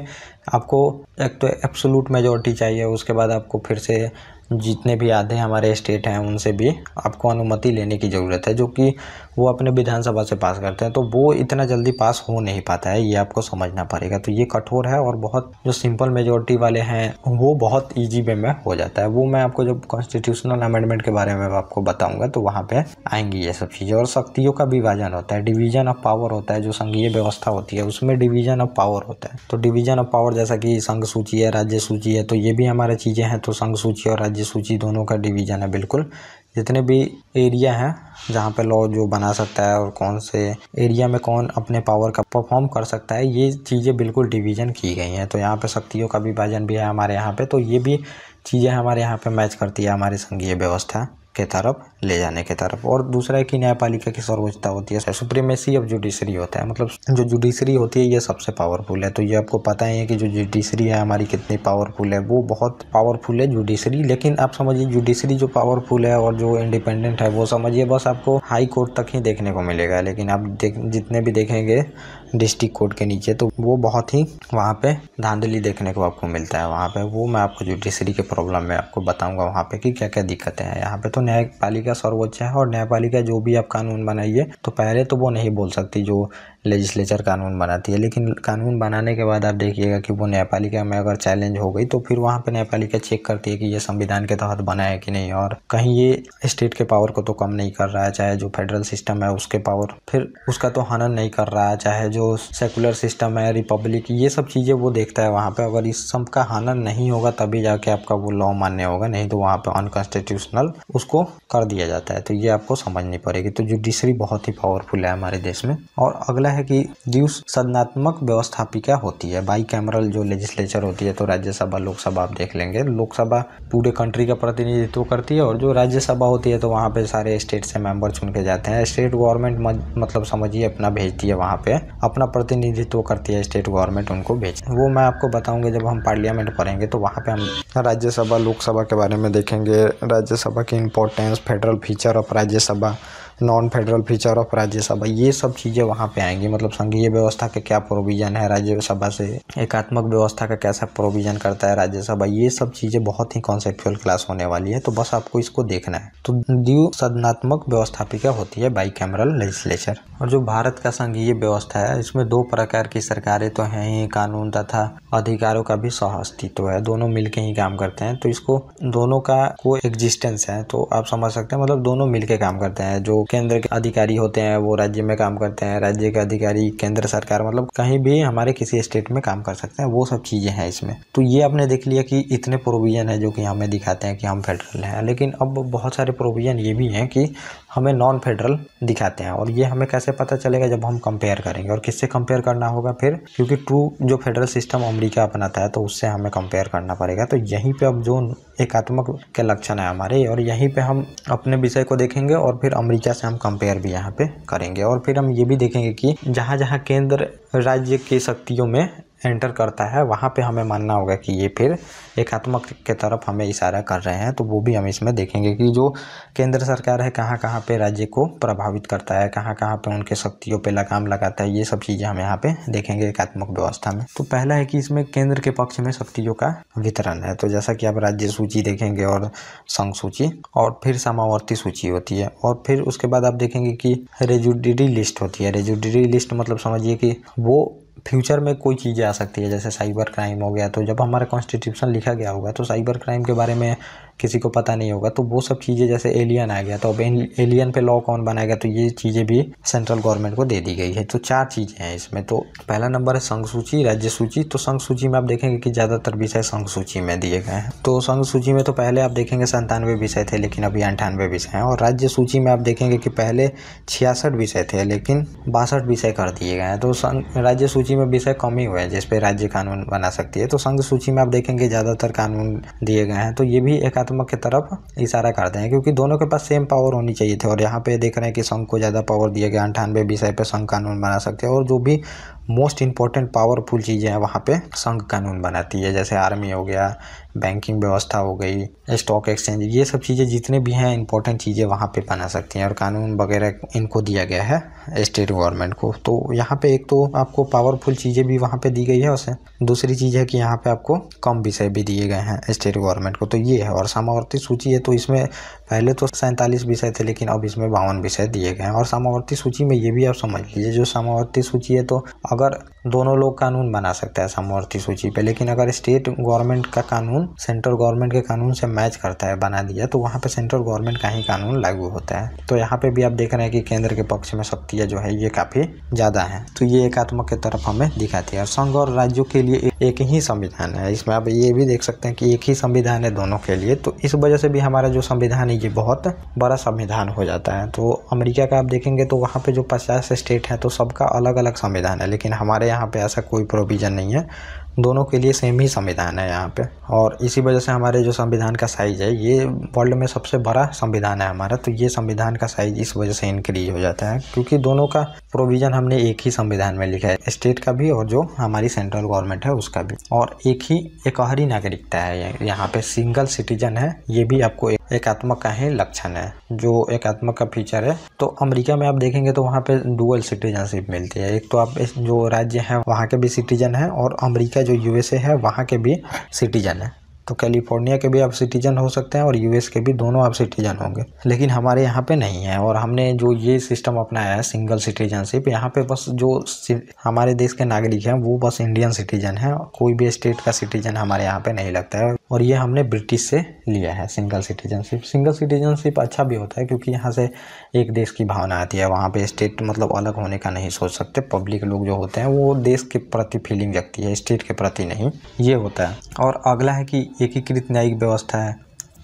आपको एक तो एब्सोल्यूट मेजॉरिटी चाहिए, उसके बाद आपको फिर से जितने भी आधे हमारे स्टेट हैं उनसे भी आपको अनुमति लेने की ज़रूरत है, जो कि वो अपने विधानसभा से पास करते हैं। तो वो इतना जल्दी पास हो नहीं पाता है, ये आपको समझना पड़ेगा। तो ये कठोर है, और बहुत जो सिंपल मेजॉरिटी वाले हैं वो बहुत ईजी वे में हो जाता है। वो मैं आपको जब कॉन्स्टिट्यूशनल अमेंडमेंट के बारे में आपको बताऊंगा तो वहाँ पे आएंगी ये सब चीज़ें। और शक्तियों का विभाजन होता है, डिवीजन ऑफ पावर होता है, जो संघीय व्यवस्था होती है उसमें डिवीजन ऑफ पावर होता है। तो डिवीजन ऑफ पावर जैसा कि संघ सूची है, राज्य सूची है, तो ये भी हमारे चीज़ें हैं। तो संघ सूची और राज्य सूची दोनों का डिवीजन है बिल्कुल। जितने भी एरिया हैं जहाँ पे लॉ जो बना सकता है और कौन से एरिया में कौन अपने पावर का परफॉर्म कर सकता है, ये चीज़ें बिल्कुल डिवीजन की गई हैं। तो यहाँ पे शक्तियों का विभाजन भी है हमारे यहाँ पे, तो ये भी चीज़ें हमारे यहाँ पे मैच करती है हमारी संघीय व्यवस्था के तरफ ले जाने के तरफ। और दूसरा है कि न्यायपालिका की सर्वोच्चता होती है, सुप्रीमेसी ऑफ जुडिशरी होता है, मतलब जो जुडिशरी होती है ये सबसे पावरफुल है। तो ये आपको पता ही है कि जो जुडिशरी है हमारी कितनी पावरफुल है, वो बहुत पावरफुल है जुडिशरी। लेकिन आप समझिए जुडिशरी जो पावरफुल है और जो इंडिपेंडेंट है वो समझिए बस आपको हाई कोर्ट तक ही देखने को मिलेगा, लेकिन आप जितने भी देखेंगे डिस्ट्रिक्ट कोर्ट के नीचे तो वो बहुत ही वहाँ पे धांधली देखने को आपको मिलता है। वहाँ पे वो मैं आपको जुडिशरी के प्रॉब्लम में आपको बताऊंगा वहाँ पे कि क्या क्या दिक्कतें हैं। यहाँ पे तो न्यायपालिका सर्वोच्च है, और न्यायपालिका जो भी आप कानून बनाइए तो पहले तो वो नहीं बोल सकती जो लेजिस्लेचर कानून बनाती है, लेकिन कानून बनाने के बाद आप देखिएगा कि वो न्यायपालिका में अगर चैलेंज हो गई तो फिर वहाँ पे न्यायपालिका चेक करती है कि ये संविधान के तहत बना है कि नहीं, और कहीं ये स्टेट के पावर को तो कम नहीं कर रहा है, चाहे जो फेडरल सिस्टम है उसके पावर फिर उसका तो हनन नहीं कर रहा है, चाहे जो सेकुलर सिस्टम है रिपब्लिक, ये सब चीज़ें वो देखता है वहाँ पे। अगर इस सब का हनन नहीं होगा तभी जाके आपका वो लॉ मान्य होगा, नहीं तो वहाँ पे अनकॉन्स्टिट्यूशनल उसको कर दिया जाता है। तो ये आपको समझनी पड़ेगी। तो जुडिशरी बहुत ही पावरफुल है हमारे देश में। और अगला अगला है कि द्विसदनात्मक व्यवस्थापिका होती है, बाई कैमरल जो लेजिस्लेचर होती है। तो राज्यसभा लोकसभा आप देख लेंगे, लोकसभा पूरे कंट्री का प्रतिनिधित्व करती है और जो राज्यसभा होती है तो वहाँ पे सारे स्टेट से मेंबर चुन के जाते हैं। स्टेट गवर्नमेंट मतलब समझिए अपना भेजती है, वहाँ पे अपना प्रतिनिधित्व करती है स्टेट गवर्नमेंट, उनको भेज, वो मैं आपको बताऊंगा जब हम पार्लियामेंट पढ़ेंगे। तो वहाँ पे हम राज्यसभा लोकसभा के बारे में देखेंगे, राज्यसभा की importance, federal feature of Rajya Sabha, non federal feature of Rajya Sabha, ये सब चीज़ें वहाँ पे आएंगी। मतलब संघीय व्यवस्था के क्या प्रोविज़न है राज्यसभा से, एकात्मक व्यवस्था का कैसा प्रोविज़न करता है राज्यसभा, ये सब चीज़ें बहुत ही कॉन्सेप्चुअल क्लास होने वाली है। तो बस आपको इसको देखना है। तो द्विसदनात्मक व्यवस्थापिका होती है, बाई कैमरल लेजिस्लेचर। और जो भारत का संघीय व्यवस्था है इसमें दो प्रकार की सरकारें तो हैं ही, कानून तथा अधिकारों का भी सह अस्तित्व है, दोनों मिलके ही काम करते हैं। तो इसको दोनों का को एग्जिस्टेंस है, तो आप समझ सकते हैं मतलब दोनों मिलके काम करते हैं। जो केंद्र के अधिकारी होते हैं वो राज्य में काम करते हैं, राज्य के अधिकारी केंद्र सरकार, मतलब कहीं भी हमारे किसी स्टेट में काम कर सकते हैं, वो सब चीज़ें हैं इसमें। तो ये आपने देख लिया कि इतने प्रोविज़न है जो कि हमें दिखाते हैं कि हम फेडरल हैं, लेकिन अब बहुत सारे प्रोविज़न ये भी हैं कि हमें नॉन फेडरल दिखाते हैं। और ये हमें कैसे पता चलेगा, जब हम कंपेयर करेंगे। और किससे कंपेयर करना होगा फिर, क्योंकि ट्रू जो फेडरल सिस्टम अमेरिका अपनाता है तो उससे हमें कंपेयर करना पड़ेगा। तो यहीं पे अब जो एकात्मक के लक्षण है हमारे, और यहीं पे हम अपने विषय को देखेंगे और फिर अमेरिका से हम कंपेयर भी यहाँ पे करेंगे। और फिर हम ये भी देखेंगे कि जहाँ जहाँ केंद्र राज्य की शक्तियों में एंटर करता है वहाँ पे हमें मानना होगा कि ये फिर एकात्मक के तरफ हमें इशारा कर रहे हैं। तो वो भी हम इसमें देखेंगे कि जो केंद्र सरकार है कहाँ कहाँ पे राज्य को प्रभावित करता है, कहाँ कहाँ पे उनके शक्तियों पे लगाम लगाता है, ये सब चीज़ें हम यहाँ पे देखेंगे एकात्मक व्यवस्था में। तो पहला है कि इसमें केंद्र के पक्ष में शक्तियों का वितरण है। तो जैसा कि आप राज्य सूची देखेंगे और संघ सूची, और फिर समावर्ती सूची होती है, और फिर उसके बाद आप देखेंगे कि रेजुडिटरी लिस्ट होती है। रेजुडिटरी लिस्ट मतलब समझिए कि वो फ्यूचर में कोई चीज़ें आ सकती है, जैसे साइबर क्राइम हो गया। तो जब हमारा कॉन्स्टिट्यूशन लिखा गया होगा तो साइबर क्राइम के बारे में किसी को पता नहीं होगा, तो वो सब चीज़ें, जैसे एलियन आ गया तो अब एलियन पे लॉ कौन बनाएगा, तो ये चीज़ें भी सेंट्रल गवर्नमेंट को दे दी गई है। तो 4 चीज़ें हैं इसमें। तो पहला नंबर है संघ सूची, राज्य सूची। तो संघ सूची में आप देखेंगे कि ज़्यादातर विषय संघ सूची में दिए गए हैं। तो संघ सूची में तो पहले आप देखेंगे 97 विषय थे, लेकिन अभी 98 विषय हैं। और राज्य सूची में आप देखेंगे कि पहले 66 विषय थे, लेकिन 62 विषय कर दिए गए हैं। तो राज्य सूची में विषय कम ही हुए हैं जिसपे राज्य कानून बना सकती है। तो संघ सूची में आप देखेंगे ज़्यादातर कानून दिए गए हैं। तो ये भी एकात्मक की तरफ इशारा करते हैं, क्योंकि दोनों के पास सेम पावर होनी चाहिए थे। और यहाँ पे देख रहे हैं कि संघ को ज़्यादा पावर दिया गया, 98 विषय पे संघ कानून बना सकते हैं। और जो भी मोस्ट इंपॉर्टेंट पावरफुल चीज़ें हैं वहाँ पे संघ कानून बनाती है, जैसे आर्मी हो गया, बैंकिंग व्यवस्था हो गई, स्टॉक एक्सचेंज, ये सब चीज़ें जितने भी हैं इंपॉर्टेंट चीज़ें वहाँ पे बना सकती हैं। और कानून वगैरह इनको दिया गया है स्टेट गवर्नमेंट को। तो यहाँ पे एक तो आपको पावरफुल चीज़ें भी वहाँ पे दी गई है, उसे दूसरी चीज़ है कि यहाँ पे आपको कम विषय भी दिए गए हैं स्टेट गवर्नमेंट को। तो ये है। और समावर्ती सूची है, तो इसमें पहले तो 47 विषय थे, लेकिन अब इसमें 52 विषय दिए गए हैं। और समावर्ती सूची में ये भी आप समझ लीजिए, जो समावर्ती सूची है तो अगर दोनों लोग कानून बना सकते हैं समावर्ती सूची पे, लेकिन अगर स्टेट गवर्नमेंट का कानून सेंट्रल गवर्नमेंट के कानून से मैच करता है, बना दिया, तो वहाँ पे सेंट्रल गवर्नमेंट का ही कानून लागू होता है। तो यहाँ पे भी आप देख रहे हैं कि केंद्र के पक्ष में शक्तियाँ जो है ये काफ़ी ज़्यादा हैं। तो ये एकात्मक की तरफ हमें दिखाती है। और संघ और राज्यों के लिए एक ही संविधान है। इसमें आप ये भी देख सकते हैं कि एक ही संविधान है दोनों के लिए। तो इस वजह से भी हमारा जो संविधान है ये बहुत बड़ा संविधान हो जाता है। तो अमेरिका का आप देखेंगे तो वहाँ पे जो 50 स्टेट हैं तो सबका अलग अलग संविधान है, लेकिन हमारे यहाँ पे ऐसा कोई प्रोविज़न नहीं है, दोनों के लिए सेम ही संविधान है यहाँ पे। और इसी वजह से हमारे जो संविधान का साइज़ है ये वर्ल्ड में सबसे बड़ा संविधान है हमारा। तो ये संविधान का साइज़ इस वजह से इंक्रीज हो जाता है, क्योंकि दोनों का प्रोविज़न हमने एक ही संविधान में लिखा है, स्टेट का भी और जो हमारी सेंट्रल गवर्नमेंट है उसका भी। और एकहरी नागरिकता है यहाँ पे, सिंगल सिटीजन है, ये भी आपको एकात्मक का ही लक्षण है, जो एकात्मक का फीचर है। तो अमेरिका में आप देखेंगे तो वहाँ पे डुअल सिटीजनशिप मिलती है। एक तो आप जो राज्य हैं वहाँ के भी सिटीजन हैं, और अमेरिका जो यूएसए है वहाँ के भी सिटीजन है। तो कैलिफोर्निया के भी आप सिटीजन हो सकते हैं और यूएस के भी, दोनों आप सिटीजन होंगे, लेकिन हमारे यहाँ पे नहीं है। और हमने जो ये सिस्टम अपनाया है सिंगल सिटीजनशिप, यहाँ पे बस जो हमारे देश के नागरिक हैं वो बस इंडियन सिटीजन है, कोई भी स्टेट का सिटीजन हमारे यहाँ पे नहीं लगता है। और ये हमने ब्रिटिश से लिया है सिंगल सिटीजनशिप। सिंगल सिटीजनशिप अच्छा भी होता है, क्योंकि यहाँ से एक देश की भावना आती है, वहाँ पे स्टेट मतलब अलग होने का नहीं सोच सकते। पब्लिक लोग जो होते हैं वो देश के प्रति फीलिंग रखती है, स्टेट के प्रति नहीं, ये होता है। और अगला है कि एकीकृत न्यायिक व्यवस्था है,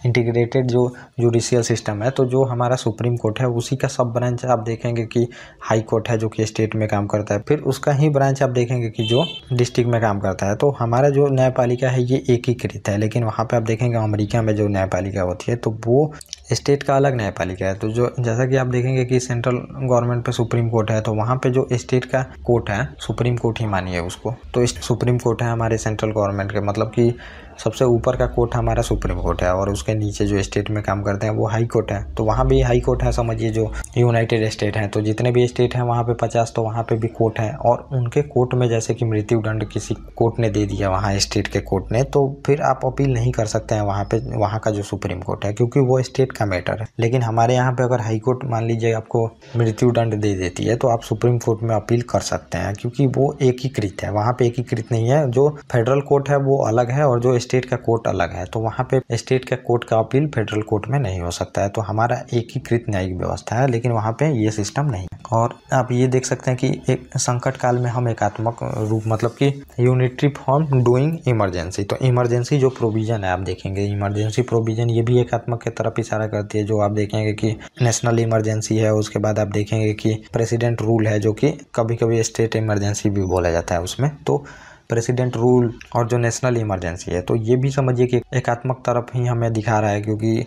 इंटीग्रेटेड जो जुडिशियल सिस्टम है, तो जो हमारा सुप्रीम कोर्ट है उसी का सब ब्रांच आप देखेंगे कि हाई कोर्ट है जो कि स्टेट में काम करता है, फिर उसका ही ब्रांच आप देखेंगे कि जो डिस्ट्रिक्ट में काम करता है। तो हमारा जो न्यायपालिका है ये एकीकृत है, लेकिन वहाँ पे आप देखेंगे अमेरिका में जो न्यायपालिका होती है तो वो स्टेट का अलग न्यायपालिका है। तो जो जैसा कि आप देखेंगे कि सेंट्रल गवर्नमेंट पे सुप्रीम कोर्ट है, तो वहाँ पे जो स्टेट का कोर्ट है, सुप्रीम कोर्ट ही मानिए उसको, तो सुप्रीम कोर्ट है हमारे सेंट्रल गवर्नमेंट के, मतलब कि सबसे ऊपर का कोर्ट हमारा सुप्रीम कोर्ट है और उसके नीचे जो स्टेट में काम करते हैं वो हाई कोर्ट है। तो वहाँ भी हाई कोर्ट है समझिए, जो यूनाइटेड स्टेट हैं, तो जितने भी स्टेट हैं वहाँ पे 50, तो वहाँ पे भी कोर्ट है। और उनके कोर्ट में जैसे कि मृत्यु दंड किसी कोर्ट ने दे दिया वहाँ स्टेट के कोर्ट ने, तो फिर आप अपील नहीं कर सकते हैं वहाँ पे, वहाँ का जो सुप्रीम कोर्ट है, क्योंकि वो स्टेट का मैटर है। लेकिन हमारे यहाँ पे अगर हाई कोर्ट मान लीजिए आपको मृत्यु दंड दे देती है तो आप सुप्रीम कोर्ट में अपील कर सकते हैं, क्योंकि वो एकीकृत है। वहाँ पे एकीकृत नहीं है, जो फेडरल कोर्ट है वो अलग है और जो स्टेट का कोर्ट अलग है, तो वहाँ पे स्टेट का कोर्ट का अपील फेडरल कोर्ट में नहीं हो सकता है। तो हमारा एकीकृत न्यायिक व्यवस्था है, लेकिन वहाँ पे ये सिस्टम नहीं है। और आप ये देख सकते हैं कि एक संकट काल में हम एकात्मक रूप, मतलब कि यूनिटरी फॉर्म डूइंग इमरजेंसी, तो इमरजेंसी जो प्रोविजन है आप देखेंगे, इमरजेंसी प्रोविजन ये भी एकात्मक की तरफ इशारा करती है। जो आप देखेंगे कि नेशनल इमरजेंसी है, उसके बाद आप देखेंगे कि प्रेसिडेंट रूल है, जो कि कभी कभी स्टेट इमरजेंसी भी बोला जाता है उसमें। तो प्रेसिडेंट रूल और जो नेशनल इमरजेंसी है, तो ये भी समझिए कि एकात्मक तरफ ही हमें दिखा रहा है, क्योंकि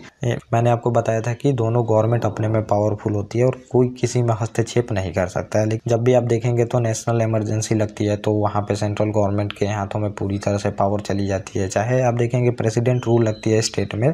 मैंने आपको बताया था कि दोनों गवर्नमेंट अपने में पावरफुल होती है और कोई किसी में हस्तक्षेप नहीं कर सकता है। लेकिन जब भी आप देखेंगे तो नेशनल इमरजेंसी लगती है तो वहाँ पे सेंट्रल गवर्नमेंट के हाथों में पूरी तरह से पावर चली जाती है। चाहे आप देखेंगे प्रेसिडेंट रूल लगती है स्टेट में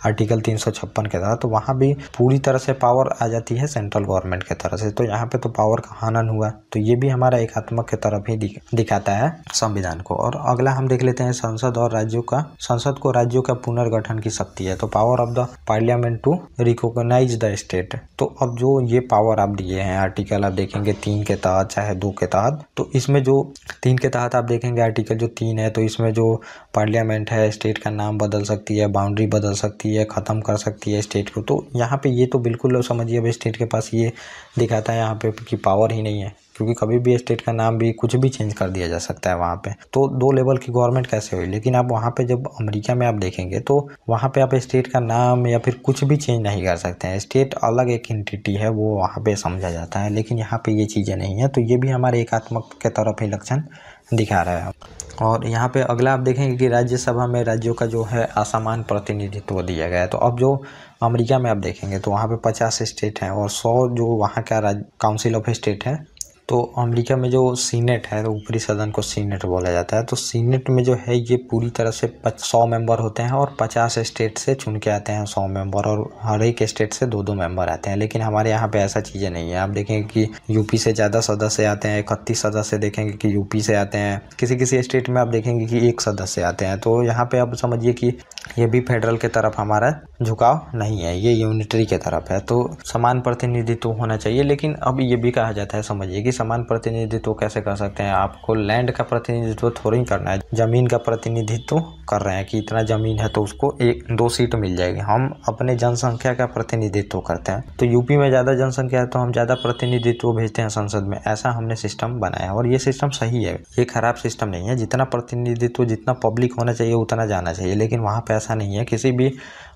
आर्टिकल 356 के तहत, तो वहाँ भी पूरी तरह से पावर आ जाती है सेंट्रल गवर्नमेंट के तरफ से। तो यहाँ पे तो पावर का हनन हुआ, तो ये भी हमारा एकात्मक के तरफ ही दिखाता है संविधान को। और अगला हम देख लेते हैं संसद और राज्यों का। संसद को राज्यों का पुनर्गठन की शक्ति है, तो power of the parliament to recognise the state. तो अब जो ये पावर आप दिए हैं आर्टिकल आप देखेंगे 3 के तहत चाहे 2 के तहत, तो इसमें जो 3 के तहत आप देखेंगे आर्टिकल जो 3 है, तो इसमें जो पार्लियामेंट है स्टेट का नाम बदल सकती है, बाउंड्री बदल सकती है, ख़त्म कर सकती है स्टेट को। तो यहाँ पे ये तो बिल्कुल समझिए अब स्टेट के पास ये दिखाता है यहाँ पे कि पावर ही नहीं है, क्योंकि कभी भी स्टेट का नाम भी कुछ भी चेंज कर दिया जा सकता है वहाँ पे। तो 2 लेवल की गवर्नमेंट कैसे हुई। लेकिन आप वहाँ पे जब अमेरिका में आप देखेंगे तो वहाँ पे आप स्टेट का नाम या फिर कुछ भी चेंज नहीं कर सकते हैं, स्टेट अलग एक एंटिटी है, वो वहाँ पे समझा जाता है। लेकिन यहाँ पे ये चीज़ें नहीं है, तो ये भी हमारे एकात्मक के तरफ ही लक्षण दिखा रहा है। और यहाँ पे अगला आप देखेंगे कि राज्यसभा में राज्यों का जो है असमान प्रतिनिधित्व दिया गया है। तो अब जो अमेरिका में आप देखेंगे तो वहाँ पे 50 स्टेट हैं और 100 जो वहाँ का काउंसिल ऑफ स्टेट है। तो अमेरिका में जो सीनेट है, तो ऊपरी सदन को सीनेट बोला जाता है, तो सीनेट में जो है ये पूरी तरह से 100 मेंबर होते हैं और 50 स्टेट से चुन के आते हैं 100 मेंबर, और हर एक स्टेट से 2-2 मेंबर आते हैं। लेकिन हमारे यहाँ पे ऐसा चीज़ें नहीं है। आप देखेंगे कि यूपी से ज़्यादा सदस्य आते हैं, 31 सदस्य देखेंगे कि यूपी से आते हैं, किसी किसी स्टेट में आप देखेंगे कि 1 सदस्य आते हैं। तो यहाँ पे आप समझिए कि ये भी फेडरल के तरफ हमारा झुकाव नहीं है, ये यूनिटरी के तरफ है। तो समान प्रतिनिधित्व होना चाहिए। लेकिन अब ये भी कहा जाता है, समझिए कि समान प्रतिनिधित्व कैसे कर सकते हैं। आपको लैंड का प्रतिनिधित्व थोड़ी करना है, जमीन का प्रतिनिधित्व कर रहे हैं कि इतना जमीन है तो उसको 1-2 सीट मिल जाएगी। हम अपने जनसंख्या का प्रतिनिधित्व करते हैं, तो यूपी में ज़्यादा जनसंख्या है तो हम ज़्यादा प्रतिनिधित्व भेजते हैं संसद में। ऐसा हमने सिस्टम बनाया और ये सिस्टम सही है, ये खराब सिस्टम नहीं है। जितना प्रतिनिधित्व, जितना पब्लिक होना चाहिए उतना जाना चाहिए। लेकिन वहाँ पे ऐसा नहीं है। किसी भी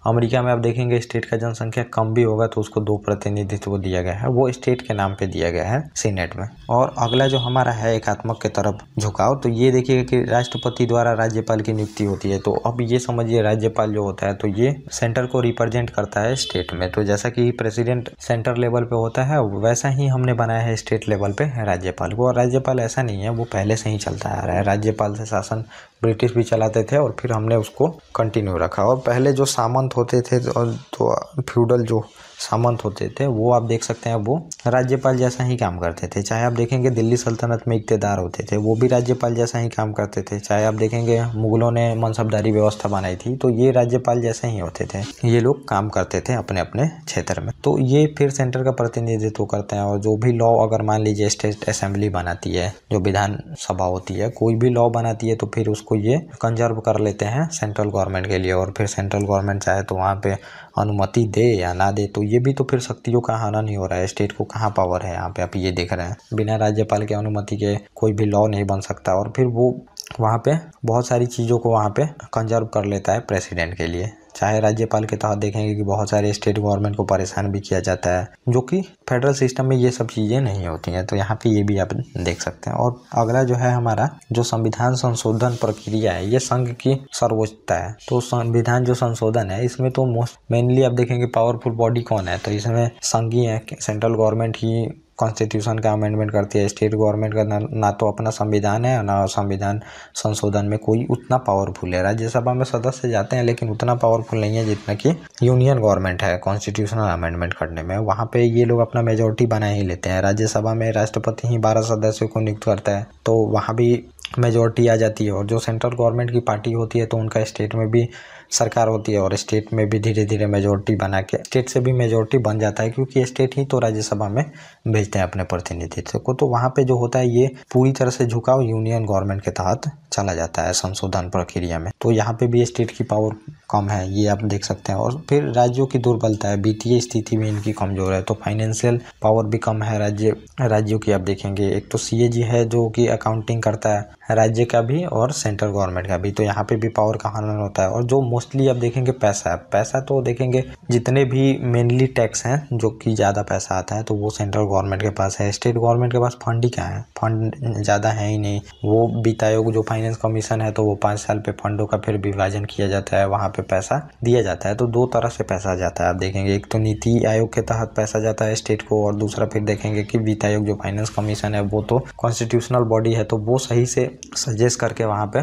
अमेरिका में आप देखेंगे स्टेट का जनसंख्या कम भी होगा तो उसको 2 प्रतिनिधित्व दिया गया है, वो स्टेट के नाम पे दिया गया है सीनेट में। और अगला जो हमारा है एकात्मक के तरफ झुकाव, तो ये देखिएगा कि राष्ट्रपति द्वारा राज्यपाल की नियुक्ति होती है। तो अब ये समझिए राज्यपाल जो होता है तो ये सेंटर को रिप्रेजेंट करता है स्टेट में। तो जैसा कि प्रेसिडेंट सेंटर लेवल पे होता है वैसा ही हमने बनाया है स्टेट लेवल पे राज्यपाल को। और राज्यपाल ऐसा नहीं है, वो पहले से ही चलता आ रहा है। राज्यपाल से शासन ब्रिटिश भी चलाते थे और फिर हमने उसको कंटिन्यू रखा। और पहले जो सामंत होते थे और तो फ्यूडल जो सामंत होते थे वो आप देख सकते हैं वो राज्यपाल जैसा ही काम करते थे। चाहे आप देखेंगे दिल्ली सल्तनत में इक्तेदार होते थे वो भी राज्यपाल जैसा ही काम करते थे। चाहे आप देखेंगे मुगलों ने मनसबदारी व्यवस्था बनाई थी तो ये राज्यपाल जैसे ही होते थे, ये लोग काम करते थे अपने अपने क्षेत्र में। तो ये फिर सेंटर का प्रतिनिधित्व करते हैं। और जो भी लॉ अगर मान लीजिए स्टेट असेंबली बनाती है, जो विधानसभा होती है, कोई भी लॉ बनाती है तो फिर उसको ये कंजर्व कर लेते हैं सेंट्रल गवर्नमेंट के लिए। और फिर सेंट्रल गवर्नमेंट चाहे तो वहाँ पे अनुमति दे या ना दे, तो ये भी तो फिर शक्तियों का हनन नहीं हो रहा है। स्टेट को कहाँ पावर है यहाँ पे, आप ये देख रहे हैं। बिना राज्यपाल के अनुमति के कोई भी लॉ नहीं बन सकता। और फिर वो वहाँ पे बहुत सारी चीज़ों को वहाँ पे कंजर्व कर लेता है प्रेसिडेंट के लिए। चाहे राज्यपाल के तहत देखेंगे कि बहुत सारे स्टेट गवर्नमेंट को परेशान भी किया जाता है, जो कि फेडरल सिस्टम में ये सब चीज़ें नहीं होती हैं। तो यहाँ पे ये भी आप देख सकते हैं। और अगला जो है हमारा जो संविधान संशोधन प्रक्रिया है, ये संघ की सर्वोच्चता है। तो संविधान जो संशोधन है इसमें तो मोस्ट मेनली आप देखेंगे पावरफुल बॉडी कौन है, तो इसमें संघ ही है। सेंट्रल गवर्नमेंट ही कॉन्स्टिट्यूशन का अमेंडमेंट करती है। स्टेट गवर्नमेंट का ना तो अपना संविधान है, ना संविधान संशोधन में कोई उतना पावरफुल है। राज्यसभा में सदस्य जाते हैं लेकिन उतना पावरफुल नहीं है जितना कि यूनियन गवर्नमेंट है कॉन्स्टिट्यूशनल अमेंडमेंट करने में। वहाँ पे ये लोग अपना मेजोरिटी बना ही लेते हैं। राज्यसभा में राष्ट्रपति ही 12 सदस्यों को नियुक्त करता है, तो वहाँ भी मेजोरिटी आ जाती है। और जो सेंट्रल गवर्नमेंट की पार्टी होती है तो उनका स्टेट में भी सरकार होती है, और स्टेट में भी धीरे धीरे मेजोरिटी बना के स्टेट से भी मेजोरिटी बन जाता है, क्योंकि स्टेट ही तो राज्यसभा में भेजते हैं अपने प्रतिनिधित्व को। तो वहाँ पे जो होता है ये पूरी तरह से झुकाव यूनियन गवर्नमेंट के तहत चला जाता है संशोधन प्रक्रिया में। तो यहाँ पे भी स्टेट की पावर कम है, ये आप देख सकते हैं। और फिर राज्यों की दुर्बलता है, वित्तीय स्थिति भी इनकी कमजोर है, तो फाइनेंशियल पावर भी कम है राज्यों की। आप देखेंगे एक तो CAG है जो कि अकाउंटिंग करता है राज्य का भी और सेंट्रल गवर्नमेंट का भी, तो यहाँ पे भी पावर का हनन होता है। और जो मोस्टली आप देखेंगे पैसा तो देखेंगे जितने भी मेनली टैक्स हैं जो कि ज़्यादा पैसा आता है तो वो सेंट्रल गवर्नमेंट के पास है। स्टेट गवर्नमेंट के पास फंड ही कहाँ है, फंड ज़्यादा है ही नहीं। वो वित्त आयोग जो फाइनेंस कमीशन है तो वो 5 साल पे फंडों का फिर विभाजन किया जाता है, वहाँ पे पैसा दिया जाता है। तो 2 तरह से पैसा जाता है। आप देखेंगे एक तो नीति आयोग के तहत पैसा जाता है स्टेट को, और दूसरा फिर देखेंगे कि वित्त आयोग जो फाइनेंस कमीशन है वो तो कॉन्स्टिट्यूशनल बॉडी है, तो वो सही से सजेस्ट करके वहाँ पे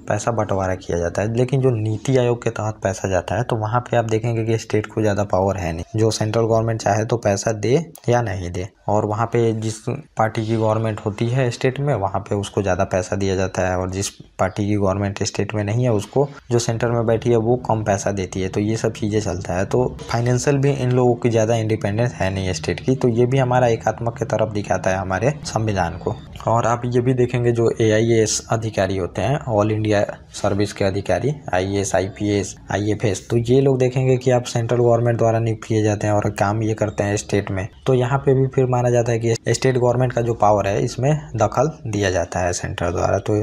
पैसा बंटवारा किया जाता है। लेकिन जो नीति आयोग के तहत पैसा जाता है तो वहाँ पे आप देखेंगे कि स्टेट को ज़्यादा पावर है नहीं। जो सेंट्रल गवर्नमेंट चाहे तो पैसा दे या नहीं दे, और वहाँ पे जिस पार्टी की गवर्नमेंट होती है स्टेट में वहाँ पे उसको ज़्यादा पैसा दिया जाता है, और जिस पार्टी की गवर्नमेंट स्टेट में नहीं है उसको जो सेंटर में बैठी है वो कम पैसा देती है। तो ये सब चीज़ें चलता है। तो फाइनेंशियल भी इन लोगों की ज़्यादा इंडिपेंडेंस है नहीं स्टेट की। तो ये भी हमारा एकात्मक की तरफ दिखाता है हमारे संविधान को। और आप ये भी देखेंगे जो AIAS अधिकारी होते हैं, ऑल इंडिया सर्विस के अधिकारी, IAS IPS IFS, तो ये लोग देखेंगे कि आप सेंट्रल गवर्नमेंट द्वारा नियुक्त किए जाते हैं और काम ये करते हैं स्टेट में। तो यहाँ पे भी फिर माना जाता है कि स्टेट गवर्नमेंट का जो पावर है इसमें दखल दिया जाता है सेंट्रल द्वारा। तो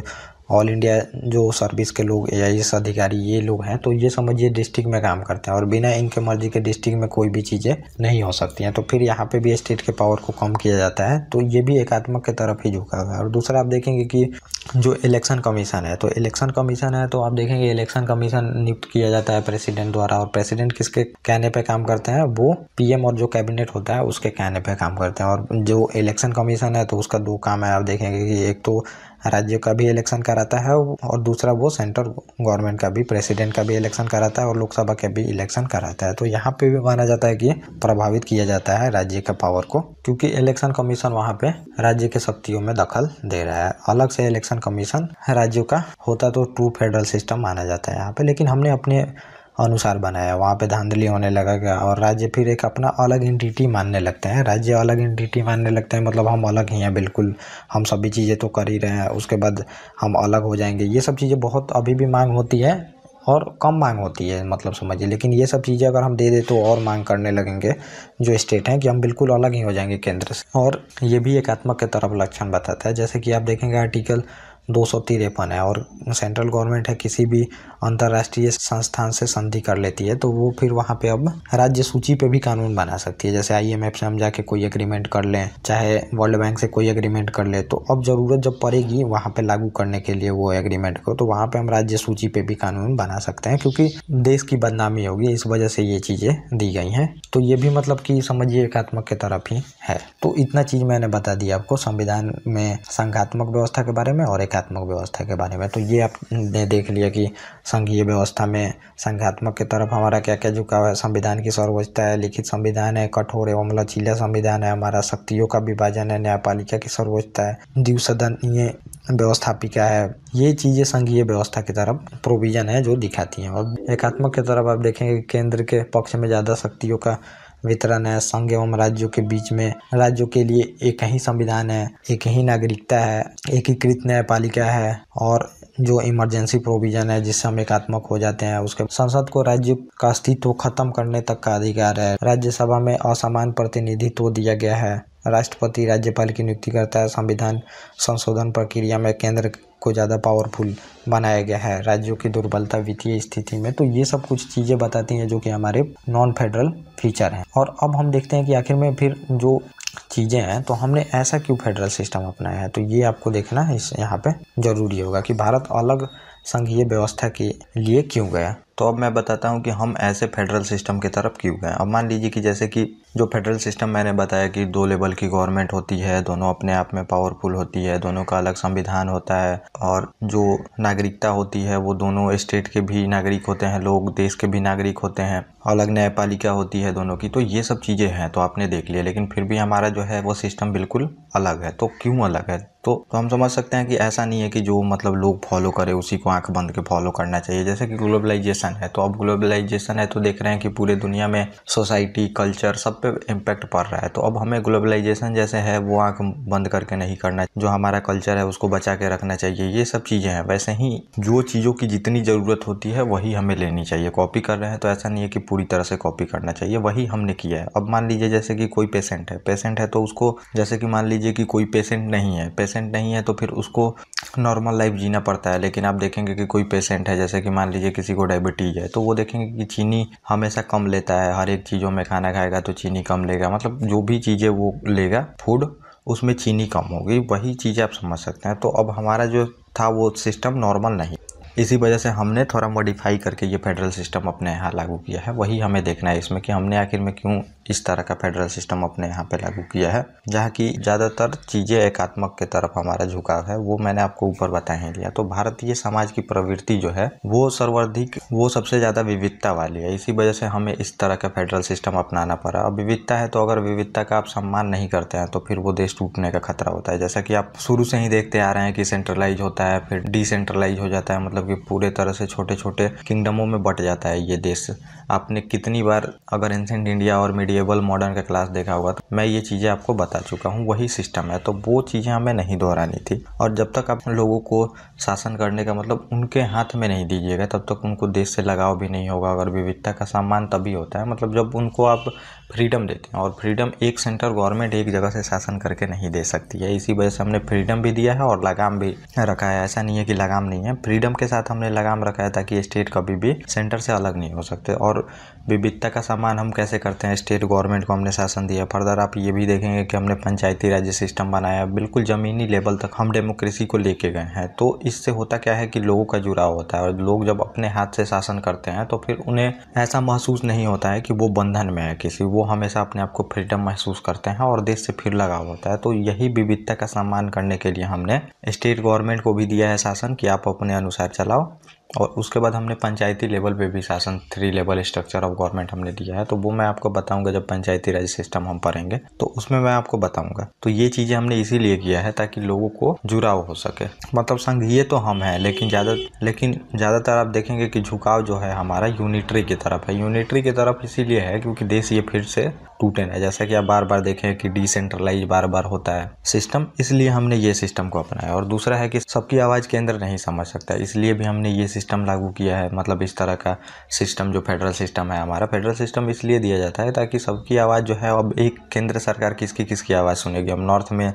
ऑल इंडिया जो सर्विस के लोग AIS अधिकारी ये लोग हैं, तो ये समझिए डिस्ट्रिक्ट में काम करते हैं और बिना इनके मर्जी के डिस्ट्रिक्ट में कोई भी चीज़ें नहीं हो सकती हैं। तो फिर यहाँ पे भी स्टेट के पावर को कम किया जाता है। तो ये भी एकात्मक की तरफ ही झुका हुआ है। और दूसरा आप देखेंगे कि जो इलेक्शन कमीशन है, तो इलेक्शन कमीशन है तो आप देखेंगे इलेक्शन कमीशन नियुक्त किया जाता है प्रेसिडेंट द्वारा, और प्रेसिडेंट किसके कहने पे काम करते हैं, वो PM और जो कैबिनेट होता है उसके कहने पे काम करते हैं। और जो इलेक्शन कमीशन है तो उसका 2 काम है। आप देखेंगे कि एक तो राज्य का भी इलेक्शन कराता है और दूसरा वो सेंट्रल गवर्नमेंट का भी, प्रेसिडेंट का भी इलेक्शन कराता है और लोकसभा का भी इलेक्शन कराता है। तो यहाँ पे भी माना जाता है कि प्रभावित किया जाता है राज्य के पावर को, क्योंकि इलेक्शन कमीशन वहाँ पे राज्य के शक्तियों में दखल दे रहा है। अलग से इलेक्शन कमीशन राज्यों का होता तो ट्रू फेडरल सिस्टम माना जाता है यहाँ पे, लेकिन हमने अपने अनुसार बनाया, वहाँ पे धांधली होने लगा और राज्य फिर एक अपना अलग एंटिटी मानने लगते हैं। राज्य अलग एंटिटी मानने लगते हैं, मतलब हम अलग ही हैं बिल्कुल, हम सभी चीज़ें तो कर ही रहे हैं, उसके बाद हम अलग हो जाएंगे। ये सब चीज़ें बहुत अभी भी मांग होती है और कम मांग होती है, मतलब समझिए। लेकिन ये सब चीज़ें अगर हम दे दे तो और मांग करने लगेंगे जो स्टेट हैं कि हम बिल्कुल अलग ही हो जाएंगे केंद्र से। और ये भी एकात्मक के तरफ लक्षण बताता है। जैसे कि आप देखेंगे आर्टिकल 253 है, और सेंट्रल गवर्नमेंट है किसी भी अंतर्राष्ट्रीय संस्थान से संधि कर लेती है तो वो फिर वहाँ पे अब राज्य सूची पे भी कानून बना सकती है। जैसे IMF से हम जाके कोई एग्रीमेंट कर लें, चाहे वर्ल्ड बैंक से कोई एग्रीमेंट कर ले, तो अब ज़रूरत जब पड़ेगी वहाँ पे लागू करने के लिए वो एग्रीमेंट को, तो वहाँ पे हम राज्य सूची पे भी कानून बना सकते हैं, क्योंकि देश की बदनामी होगी, इस वजह से ये चीज़ें दी गई हैं। तो ये भी मतलब कि समझिए एकात्मक की तरफ ही है। तो इतना चीज़ मैंने बता दिया आपको संविधान में संघात्मक व्यवस्था के बारे में और एकात्मक व्यवस्था के बारे में। तो ये आपने देख लिया कि संघीय व्यवस्था में संघात्मक की तरफ हमारा क्या क्या झुकाव है। संविधान की सर्वोच्चता है, लिखित संविधान है, कठोर एवं लचीला संविधान है, हमारा शक्तियों का विभाजन है, न्यायपालिका की सर्वोच्चता है, द्विसदनीय व्यवस्थापिका है। ये चीज़ें संघीय व्यवस्था की तरफ प्रोविजन है जो दिखाती हैं। और एकात्मक की तरफ आप देखेंगे केंद्र के पक्ष में ज़्यादा शक्तियों का वितरण है, संघ एवं राज्यों के बीच में राज्यों के लिए एक ही संविधान है, एक ही नागरिकता है, एकीकृत न्यायपालिका है, और जो इमरजेंसी प्रोविजन है जिससे हम एकात्मक हो जाते हैं। उसके संसद को राज्य का अस्तित्व खत्म करने तक का अधिकार है। राज्यसभा में असमान प्रतिनिधित्व दिया गया है। राष्ट्रपति राज्यपाल की नियुक्ति करता है। संविधान संशोधन प्रक्रिया में केंद्र को ज़्यादा पावरफुल बनाया गया है राज्यों की दुर्बलता वित्तीय स्थिति में। तो ये सब कुछ चीज़ें बताती हैं जो कि हमारे नॉन फेडरल फीचर हैं। और अब हम देखते हैं कि आखिर में फिर जो चीज़ें हैं तो हमने ऐसा क्यों फेडरल सिस्टम अपनाया है। तो ये आपको देखना इस यहाँ पे ज़रूरी होगा कि भारत अलग संघीय व्यवस्था के लिए क्यों गया। तो अब मैं बताता हूँ कि हम ऐसे फेडरल सिस्टम की तरफ क्यों गए। अब मान लीजिए कि जैसे कि जो फेडरल सिस्टम मैंने बताया कि 2 लेवल की गवर्नमेंट होती है, दोनों अपने आप में पावरफुल होती है, दोनों का अलग संविधान होता है और जो नागरिकता होती है वो दोनों स्टेट के भी नागरिक होते हैं, लोग देश के भी नागरिक होते हैं, अलग न्यायपालिका होती है दोनों की। तो ये सब चीज़ें हैं तो आपने देख लिया, लेकिन फिर भी हमारा जो है वो सिस्टम बिल्कुल अलग है। तो क्यों अलग है? तो हम समझ सकते हैं कि ऐसा नहीं है कि जो मतलब लोग फॉलो करे उसी को आंख बंद के फॉलो करना चाहिए। जैसे कि ग्लोबलाइजेशन है, तो अब ग्लोबलाइजेशन है तो देख रहे हैं कि पूरे दुनिया में सोसाइटी कल्चर सब पे इम्पैक्ट पड़ रहा है। तो अब हमें ग्लोबलाइजेशन जैसे है वो आंख बंद करके नहीं करना, जो हमारा कल्चर है उसको बचा के रखना चाहिए। ये सब चीज़ें हैं। वैसे ही जो चीज़ों की जितनी ज़रूरत होती है वही हमें लेनी चाहिए। कॉपी कर रहे हैं तो ऐसा नहीं है कि पूरी तरह से कॉपी करना चाहिए, वही हमने किया है। अब मान लीजिए जैसे कि कोई पेशेंट है तो उसको, जैसे कि मान लीजिए कि कोई पेशेंट नहीं है तो फिर उसको नॉर्मल लाइफ जीना पड़ता है। लेकिन आप देखेंगे कि कोई पेशेंट है, जैसे कि मान लीजिए किसी को डायबिटीज़ है, तो वो देखेंगे कि चीनी हमेशा कम लेता है, हर एक चीज़ों में खाना खाएगा तो चीनी कम लेगा, मतलब जो भी चीज़ें वो लेगा फूड उसमें चीनी कम होगी। वही चीज़ें आप समझ सकते हैं। तो अब हमारा जो था वो सिस्टम नॉर्मल नहीं, इसी वजह से हमने थोड़ा मॉडिफाई करके ये फेडरल सिस्टम अपने यहाँ लागू किया है। वही हमें देखना है इसमें कि हमने आखिर में क्यों इस तरह का फेडरल सिस्टम अपने यहाँ पे लागू किया है, जहाँ की ज़्यादातर चीज़ें एकात्मक के तरफ हमारा झुकाव है। वो मैंने आपको ऊपर बता ही दिया। तो भारतीय समाज की प्रवृत्ति जो है वो सर्वाधिक, वो सबसे ज़्यादा विविधता वाली है। इसी वजह से हमें इस तरह का फेडरल सिस्टम अपनाना पड़ा। अब विविधता है तो अगर विविधता का आप सम्मान नहीं करते हैं तो फिर वो देश टूटने का खतरा होता है। जैसा कि आप शुरू से ही देखते आ रहे हैं कि सेंट्रलाइज होता है फिर डिसेंट्रलाइज हो जाता है, मतलब कि पूरे तरह से छोटे छोटे किंगडमों में बट जाता है ये देश। आपने कितनी बार अगर एंशिएंट इंडिया और मिडिएवल मॉडर्न का क्लास देखा होगा तो मैं ये चीज़ें आपको बता चुका हूँ। वही सिस्टम है, तो वो चीज़ें हमें नहीं दोहरानी थी। और जब तक आप लोगों को शासन करने का मतलब उनके हाथ में नहीं दीजिएगा तब तक उनको देश से लगाव भी नहीं होगा। अगर विविधता का सम्मान तभी होता है मतलब जब उनको आप फ्रीडम देते हैं, और फ्रीडम एक सेंट्रल गवर्नमेंट एक जगह से शासन करके नहीं दे सकती है। इसी वजह से हमने फ्रीडम भी दिया है और लगाम भी रखा है। ऐसा नहीं है कि लगाम नहीं है, फ्रीडम के साथ हमने लगाम रखा है ताकि स्टेट कभी भी सेंटर से अलग नहीं हो सकते। और विविधता का सम्मान हम कैसे करते हैं, स्टेट गवर्नमेंट को हमने शासन दिया। फर्दर आप ये भी देखेंगे कि हमने पंचायती राज्य सिस्टम बनाया, बिल्कुल ज़मीनी लेवल तक हम डेमोक्रेसी को लेके गए हैं। तो इससे होता क्या है कि लोगों का जुड़ाव होता है, और लोग जब अपने हाथ से शासन करते हैं तो फिर उन्हें ऐसा महसूस नहीं होता है कि वो बंधन में है किसी, वो हमेशा अपने आप को फ्रीडम महसूस करते हैं और देश से फिर लगाव होता है। तो यही विविधता का सम्मान करने के लिए हमने स्टेट गवर्नमेंट को भी दिया है शासन कि आप अपने अनुसार चलाओ। और उसके बाद हमने पंचायती लेवल पे भी शासन 3 लेवल स्ट्रक्चर ऑफ गवर्नमेंट हमने दिया है। तो वो मैं आपको बताऊंगा जब पंचायती राज सिस्टम हम पढ़ेंगे तो उसमें मैं आपको बताऊंगा। तो ये चीज़ें हमने इसीलिए किया है ताकि लोगों को जुड़ाव हो सके। मतलब संघीय तो हम हैं लेकिन ज़्यादातर आप देखेंगे कि झुकाव जो है हमारा यूनिटरी की तरफ है। यूनिटरी की तरफ इसीलिए है क्योंकि देश ये फिर से टूटे ना, जैसा कि आप बार बार देखें कि डिसेंट्रलाइज बार बार होता है सिस्टम, इसलिए हमने ये सिस्टम को अपनाया। और दूसरा है कि सबकी आवाज़ केंद्र नहीं समझ सकता, इसलिए भी हमने ये सिस्टम लागू किया है। मतलब इस तरह का सिस्टम जो फेडरल सिस्टम है हमारा, फेडरल सिस्टम इसलिए दिया जाता है ताकि सबकी आवाज़ जो है, अब एक केंद्र सरकार किसकी आवाज़ सुनेगी। अब नॉर्थ में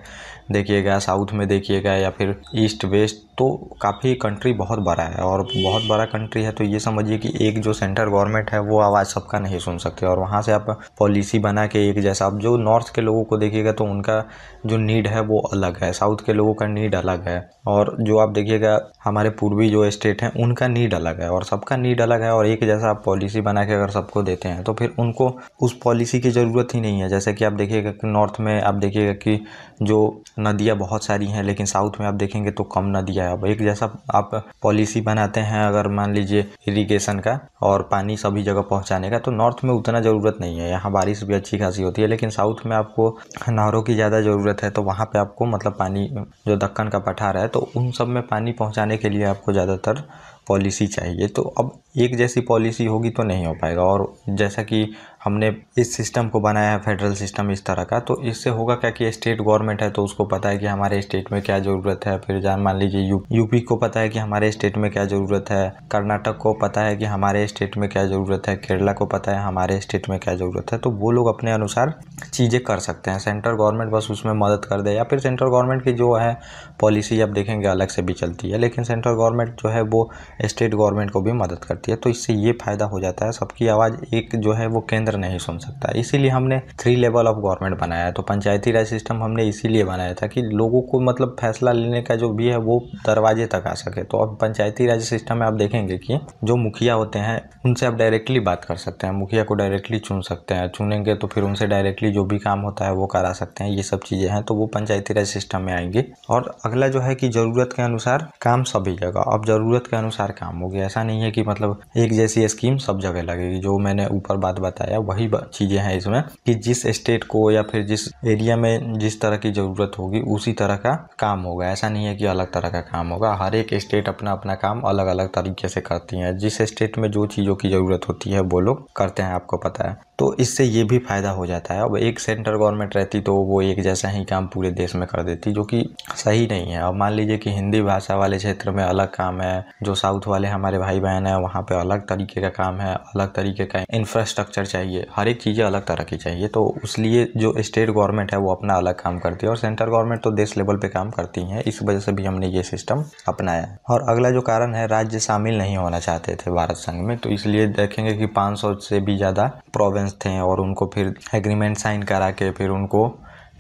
देखिएगा, साउथ में देखिएगा, या फिर ईस्ट वेस्ट, तो काफ़ी कंट्री बहुत बड़ा है और बहुत बड़ा कंट्री है। तो ये समझिए कि एक जो सेंट्रल गवर्नमेंट है वो आवाज़ सबका नहीं सुन सकते, और वहाँ से आप पॉलिसी बना के एक जैसा, अब जो नॉर्थ के लोगों को देखिएगा तो उनका जो नीड है वो अलग है, साउथ के लोगों का नीड अलग है, और जो आप देखिएगा हमारे पूर्वी जो स्टेट हैं उनका नीड अलग है, और सबका नीड अलग है। और एक जैसा आप पॉलिसी बना के अगर सबको देते हैं तो फिर उनको उस पॉलिसी की ज़रूरत ही नहीं है। जैसे कि आप देखिएगा कि नॉर्थ में आप देखिएगा कि जो नदियाँ बहुत सारी हैं लेकिन साउथ में आप देखेंगे तो कम नदियाँ है। अब एक जैसा आप पॉलिसी बनाते हैं अगर मान लीजिए इरिगेशन का और पानी सभी जगह पहुंचाने का, तो नॉर्थ में उतना ज़रूरत नहीं है, यहाँ बारिश भी अच्छी खासी होती है। लेकिन साउथ में आपको नहरों की ज़्यादा ज़रूरत है, तो वहाँ पे आपको मतलब पानी, जो दक्कन का पठार है तो उन सब में पानी पहुँचाने के लिए आपको ज़्यादातर पॉलिसी चाहिए। तो अब एक जैसी पॉलिसी होगी तो नहीं हो पाएगा। और जैसा कि हमने इस सिस्टम को बनाया है, फेडरल सिस्टम इस तरह का, तो इससे होगा क्या कि स्टेट गवर्नमेंट है तो उसको पता है कि हमारे स्टेट में क्या ज़रूरत है। फिर मान लीजिए यूपी को पता है कि हमारे स्टेट में क्या ज़रूरत है, कर्नाटक को पता है कि हमारे स्टेट में क्या ज़रूरत है, केरला को पता है हमारे स्टेट में क्या ज़रूरत है। तो वो लोग अपने अनुसार चीज़ें कर सकते हैं। सेंट्रल गवर्नमेंट बस उसमें मदद कर दे, या फिर सेंट्रल गवर्नमेंट की जो है पॉलिसी आप देखेंगे अलग से भी चलती है, लेकिन सेंट्रल गवर्नमेंट जो है वो स्टेट गवर्नमेंट को भी मदद करती है। तो इससे ये फ़ायदा हो जाता है, सबकी आवाज़ एक जो है वो केंद्र नहीं सुन सकता। इसीलिए हमने 3 लेवल ऑफ गवर्नमेंट बनाया है। तो पंचायती राज सिस्टम हमने इसीलिए बनाया था कि लोगों को मतलब फैसला लेने का जो भी है वो दरवाजे तक आ सके। तो अब पंचायती राज सिस्टम में आप देखेंगे कि जो मुखिया होते हैं उनसे आप डायरेक्टली बात कर सकते हैं, मुखिया को डायरेक्टली चुन सकते हैं, चुनेंगे तो फिर उनसे डायरेक्टली जो भी काम होता है वो करा सकते हैं। ये सब चीज़ें हैं तो वो पंचायती राज सिस्टम में आएंगी। और अगला जो है कि ज़रूरत के अनुसार काम सभी जगह। अब ज़रूरत के अनुसार काम हो गया, ऐसा नहीं है कि मतलब एक जैसी स्कीम सब जगह लगेगी। जो मैंने ऊपर बात बताया वही चीज़ें हैं इसमें कि जिस स्टेट को या फिर जिस एरिया में जिस तरह की ज़रूरत होगी उसी तरह का काम होगा। ऐसा नहीं है कि अलग तरह का काम होगा। हर एक स्टेट अपना अपना काम अलग अलग तरीके से करती हैं। जिस स्टेट में जो चीज़ों की ज़रूरत होती है वो लोग करते हैं, आपको पता है। तो इससे ये भी फ़ायदा हो जाता है। अब एक सेंट्रल गवर्नमेंट रहती तो वो एक जैसा ही काम पूरे देश में कर देती, जो कि सही नहीं है। अब मान लीजिए कि हिंदी भाषा वाले क्षेत्र में अलग काम है, जो साउथ वाले हमारे भाई बहन हैं वहाँ पे अलग तरीके का काम है, अलग तरीके का इंफ्रास्ट्रक्चर चाहिए, हर एक चीज़ें अलग तरह की चाहिए। तो उसलिए जो स्टेट गवर्नमेंट है वो अपना अलग काम करती है और सेंट्रल गवर्नमेंट तो देश लेवल पे काम करती है। इस वजह से भी हमने ये सिस्टम अपनाया है। और अगला जो कारण है, राज्य शामिल नहीं होना चाहते थे भारत संघ में, तो इसलिए देखेंगे कि 500 से भी ज़्यादा प्रोविंस थे और उनको फिर एग्रीमेंट साइन करा के फिर उनको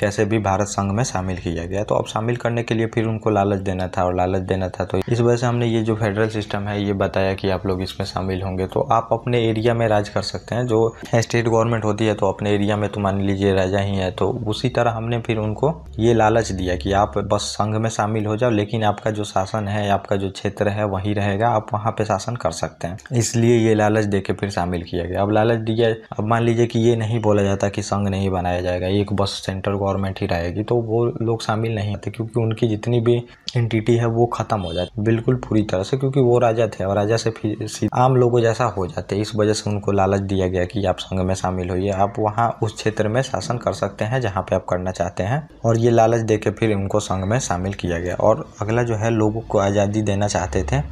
कैसे भी भारत संघ में शामिल किया गया। तो अब शामिल करने के लिए फिर उनको लालच देना था और लालच देना था, तो इस वजह से हमने ये जो फेडरल सिस्टम है ये बताया कि आप लोग इसमें शामिल होंगे तो आप अपने एरिया में राज कर सकते हैं। जो स्टेट गवर्नमेंट होती है तो अपने एरिया में तो मान लीजिए राजा ही है, तो उसी तरह हमने फिर उनको ये लालच दिया कि आप बस संघ में शामिल हो जाओ, लेकिन आपका जो शासन है, आपका जो क्षेत्र है वही रहेगा, आप वहाँ पे शासन कर सकते हैं। इसलिए ये लालच दे के फिर शामिल किया गया। अब लालच दिया, अब मान लीजिए कि ये नहीं बोला जाता कि संघ नहीं बनाया जाएगा, एक बस सेंट्रल गवर्नमेंट ही रहेगी, तो वो लोग शामिल नहीं होते क्योंकि उनकी जितनी भी एंटिटी है वो खत्म हो जाती बिल्कुल पूरी तरह से, क्योंकि वो राजा थे और राजा से फिर आम लोगों जैसा हो जाते। इस वजह से उनको लालच दिया गया कि आप संघ में शामिल होइए, आप वहाँ उस क्षेत्र में शासन कर सकते हैं जहाँ पे आप करना चाहते हैं। और ये लालच दे के फिर उनको संघ में शामिल किया गया। और अगला जो है, लोगों को आज़ादी देना चाहते थे,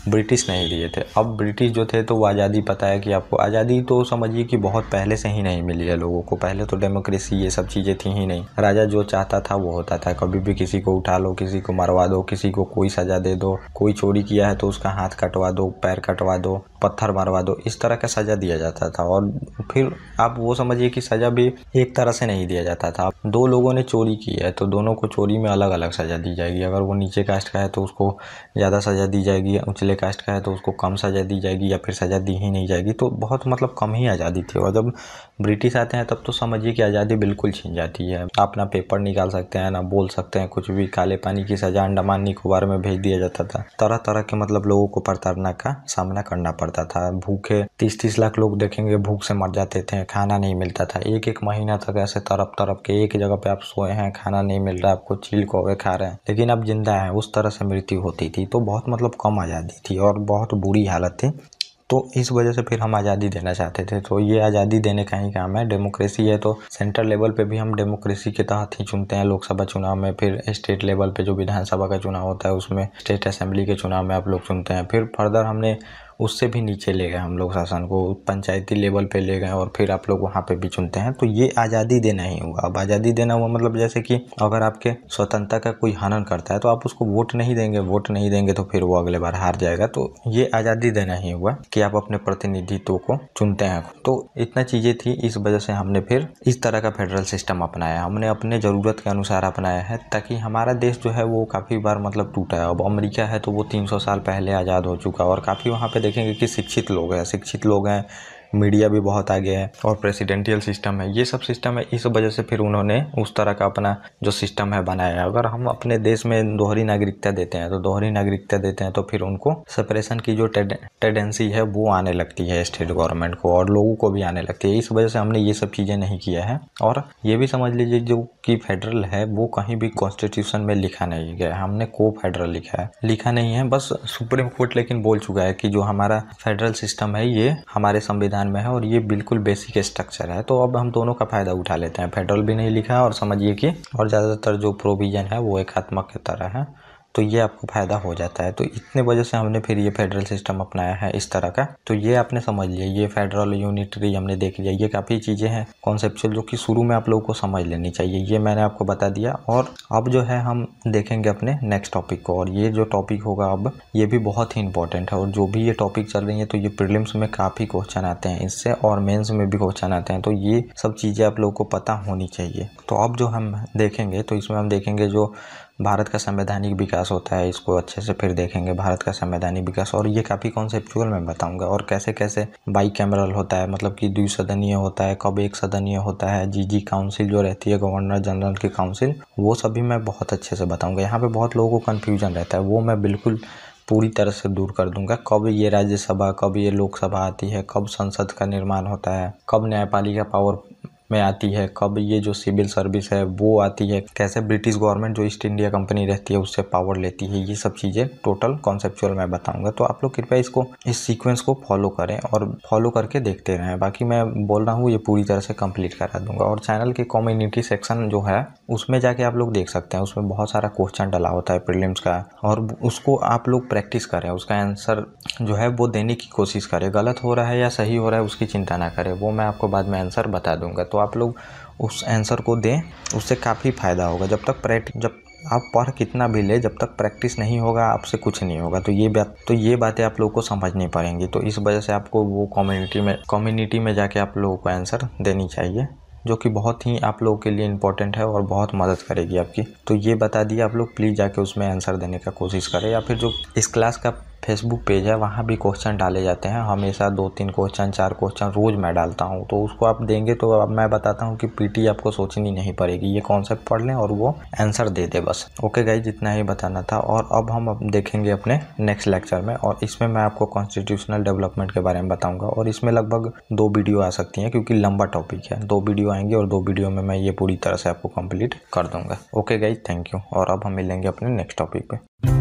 ब्रिटिश नहीं दिए थे। अब ब्रिटिश जो थे तो वो आज़ादी, पता है कि आपको आज़ादी तो समझिए कि बहुत पहले से ही नहीं मिली है लोगों को। पहले तो डेमोक्रेसी ये सब चीज़ें थी ही नहीं, राजा जो चाहता था वो होता था। कभी भी किसी को उठा लो, किसी को मरवा दो, किसी को कोई सज़ा दे दो, कोई चोरी किया है तो उसका हाथ कटवा दो, पैर कटवा दो, पत्थर मरवा दो, इस तरह का सज़ा दिया जाता था। और फिर आप वो समझिए कि सज़ा भी एक तरह से नहीं दिया जाता था। दो लोगों ने चोरी की है तो दोनों को चोरी में अलग अलग सज़ा दी जाएगी। अगर वो नीचे कास्ट का है तो उसको ज़्यादा सज़ा दी जाएगी, उछले कास्ट का है तो उसको कम सज़ा दी जाएगी या फिर सज़ा दी ही नहीं जाएगी। तो बहुत मतलब कम ही आज़ादी थी। और जब ब्रिटिश आते हैं तब तो समझिए कि आज़ादी बिल्कुल छीन जाती है। आप ना पेपर निकाल सकते हैं, ना बोल सकते हैं कुछ भी। काले पानी की सज़ा अंडमान निकोबार में भेज दिया जाता था। तरह तरह के मतलब लोगों को प्रताड़ना का सामना करना पड़ता था। भूखे 30-30 लाख लोग देखेंगे भूख से मर जाते थे, खाना नहीं मिलता था। एक महीना तक ऐसे तरफ तरफ के एक जगह पे आप सोए हैं, खाना नहीं मिल रहा, आपको चील कौवे खा रहे हैं, लेकिन आप जिंदा हैं, उस तरह से मृत्यु होती थी। तो बहुत मतलब कम आज़ादी थी और बहुत बुरी हालत थी। तो इस वजह से फिर हम आज़ादी देना चाहते थे। तो ये आज़ादी देने का ही काम है। डेमोक्रेसी है तो सेंट्रल लेवल पे भी हम डेमोक्रेसी के तहत ही चुनते हैं लोकसभा चुनाव में। फिर स्टेट लेवल पे जो विधानसभा का चुनाव होता है उसमें, स्टेट असेंबली के चुनाव में आप लोग चुनते हैं। फिर फर्दर हमने उससे भी नीचे ले गए हम लोग शासन को, पंचायती लेवल पे ले गए और फिर आप लोग वहाँ पे भी चुनते हैं। तो ये आज़ादी देना ही हुआ। अब आज़ादी देना हुआ मतलब जैसे कि अगर आपके स्वतंत्रता का कोई हनन करता है तो आप उसको वोट नहीं देंगे, वोट नहीं देंगे तो फिर वो अगले बार हार जाएगा। तो ये आज़ादी देना ही हुआ कि आप अपने प्रतिनिधित्व को चुनते हैं। तो इतना चीज़ें थी, इस वजह से हमने फिर इस तरह का फेडरल सिस्टम अपनाया। हमने अपने ज़रूरत के अनुसार अपनाया है ताकि हमारा देश जो है वो काफ़ी बार मतलब टूटा है। अब अमेरिका है तो वो 300 साल पहले आज़ाद हो चुका और काफ़ी वहाँ पे देखेंगे कि शिक्षित लोग हैं, मीडिया भी बहुत आगे है और प्रेसिडेंशियल सिस्टम है, ये सब सिस्टम है। इस वजह से फिर उन्होंने उस तरह का अपना जो सिस्टम है बनाया है। अगर हम अपने देश में दोहरी नागरिकता देते हैं तो फिर उनको सेपरेशन की जो टेंडेंसी है वो आने लगती है स्टेट गवर्नमेंट को और लोगों को भी आने लगती है। इस वजह से हमने ये सब चीज़ें नहीं किया है। और ये भी समझ लीजिए जो कि फेडरल है वो कहीं भी कॉन्स्टिट्यूशन में लिखा नहीं गया, हमने को फेडरल लिखा नहीं है। बस सुप्रीम कोर्ट लेकिन बोल चुका है कि जो हमारा फेडरल सिस्टम है ये हमारे संविधान में है और ये बिल्कुल बेसिक स्ट्रक्चर है। तो अब हम दोनों का फायदा उठा लेते हैं। फेडरल भी नहीं लिखा है और समझिए कि और ज़्यादातर जो प्रोविजन है वो एकात्मक की तरह है, तो ये आपको फ़ायदा हो जाता है। तो इतने वजह से हमने फिर ये फेडरल सिस्टम अपनाया है इस तरह का। तो ये आपने समझ लिया, ये फेडरल यूनिटरी हमने देख लिया। ये काफ़ी चीज़ें हैं कॉन्सेप्चुअल जो कि शुरू में आप लोगों को समझ लेनी चाहिए, ये मैंने आपको बता दिया। और अब जो है हम देखेंगे अपने नेक्स्ट टॉपिक को, और ये जो टॉपिक होगा अब ये भी बहुत ही इंपॉर्टेंट है। और जो भी ये टॉपिक चल रही है तो ये प्रीलिम्स में काफ़ी क्वेश्चन आते हैं इससे और मेन्स में भी क्वेश्चन आते हैं, तो ये सब चीज़ें आप लोगों को पता होनी चाहिए। तो अब जो हम देखेंगे तो इसमें हम देखेंगे जो भारत का संवैधानिक विकास होता है, इसको अच्छे से फिर देखेंगे भारत का संवैधानिक विकास। और ये काफ़ी कॉन्सेप्चुअल मैं बताऊंगा और कैसे कैसे बाई कैमरल होता है, मतलब कि द्विसदनीय होता है, कब एक सदनीय होता है, जीजी काउंसिल जो रहती है गवर्नर जनरल की काउंसिल, वो सभी मैं बहुत अच्छे से बताऊंगा। यहाँ पे बहुत लोगों को कन्फ्यूजन रहता है, वो मैं बिल्कुल पूरी तरह से दूर कर दूंगा। कब ये राज्यसभा, कब ये लोकसभा आती है, कब संसद का निर्माण होता है, कब न्यायपालिका पावर में आती है, कब ये जो सिविल सर्विस है वो आती है, कैसे ब्रिटिश गवर्नमेंट जो ईस्ट इंडिया कंपनी रहती है उससे पावर लेती है, ये सब चीज़ें टोटल कॉन्सेप्चुअल मैं बताऊंगा। तो आप लोग कृपया इसको इस सीक्वेंस को फॉलो करें और फॉलो करके देखते रहें। बाकी मैं बोल रहा हूँ ये पूरी तरह से कंप्लीट करा दूंगा। और चैनल के कम्युनिटी सेक्शन जो है उसमें जाके आप लोग देख सकते हैं, उसमें बहुत सारा क्वेश्चन डला होता है प्रीलिम्स का, और उसको आप लोग प्रैक्टिस करें, उसका आंसर जो है वो देने की कोशिश करें। गलत हो रहा है या सही हो रहा है उसकी चिंता ना करें, वो मैं आपको बाद में आंसर बता दूंगा। तो आप लोग उस आंसर को दें, उससे काफ़ी फ़ायदा होगा। जब आप पढ़ कितना भी ले, जब तक प्रैक्टिस नहीं होगा आपसे कुछ नहीं होगा। तो ये बातें आप लोगों को समझनी पड़ेंगी। तो इस वजह से आपको वो कम्युनिटी में जाके आप लोगों को आंसर देनी चाहिए, जो कि बहुत ही आप लोगों के लिए इम्पोर्टेंट है और बहुत मदद करेगी आपकी। तो ये बता दिए, आप लोग प्लीज़ जाके उसमें आंसर देने का कोशिश करें। या फिर जो इस क्लास का फेसबुक पेज है वहाँ भी क्वेश्चन डाले जाते हैं, हमेशा 2-3 क्वेश्चन 4 क्वेश्चन रोज़ मैं डालता हूँ। तो उसको आप देंगे तो अब मैं बताता हूँ कि पीटी आपको सोचनी नहीं पड़ेगी, ये कॉन्सेप्ट पढ़ लें और वो आंसर दे दे बस। ओके गाइस, जितना ही बताना था। और अब हम देखेंगे अपने नेक्स्ट लेक्चर में, और इसमें मैं आपको कॉन्स्टिट्यूशनल डेवलपमेंट के बारे में बताऊँगा। और इसमें लगभग 2 वीडियो आ सकती हैं क्योंकि लंबा टॉपिक है। 2 वीडियो आएंगे और 2 वीडियो में मैं ये पूरी तरह से आपको कंप्लीट कर दूँगा। Okay guys, thank you. और अब हम मिलेंगे अपने नेक्स्ट टॉपिक पे।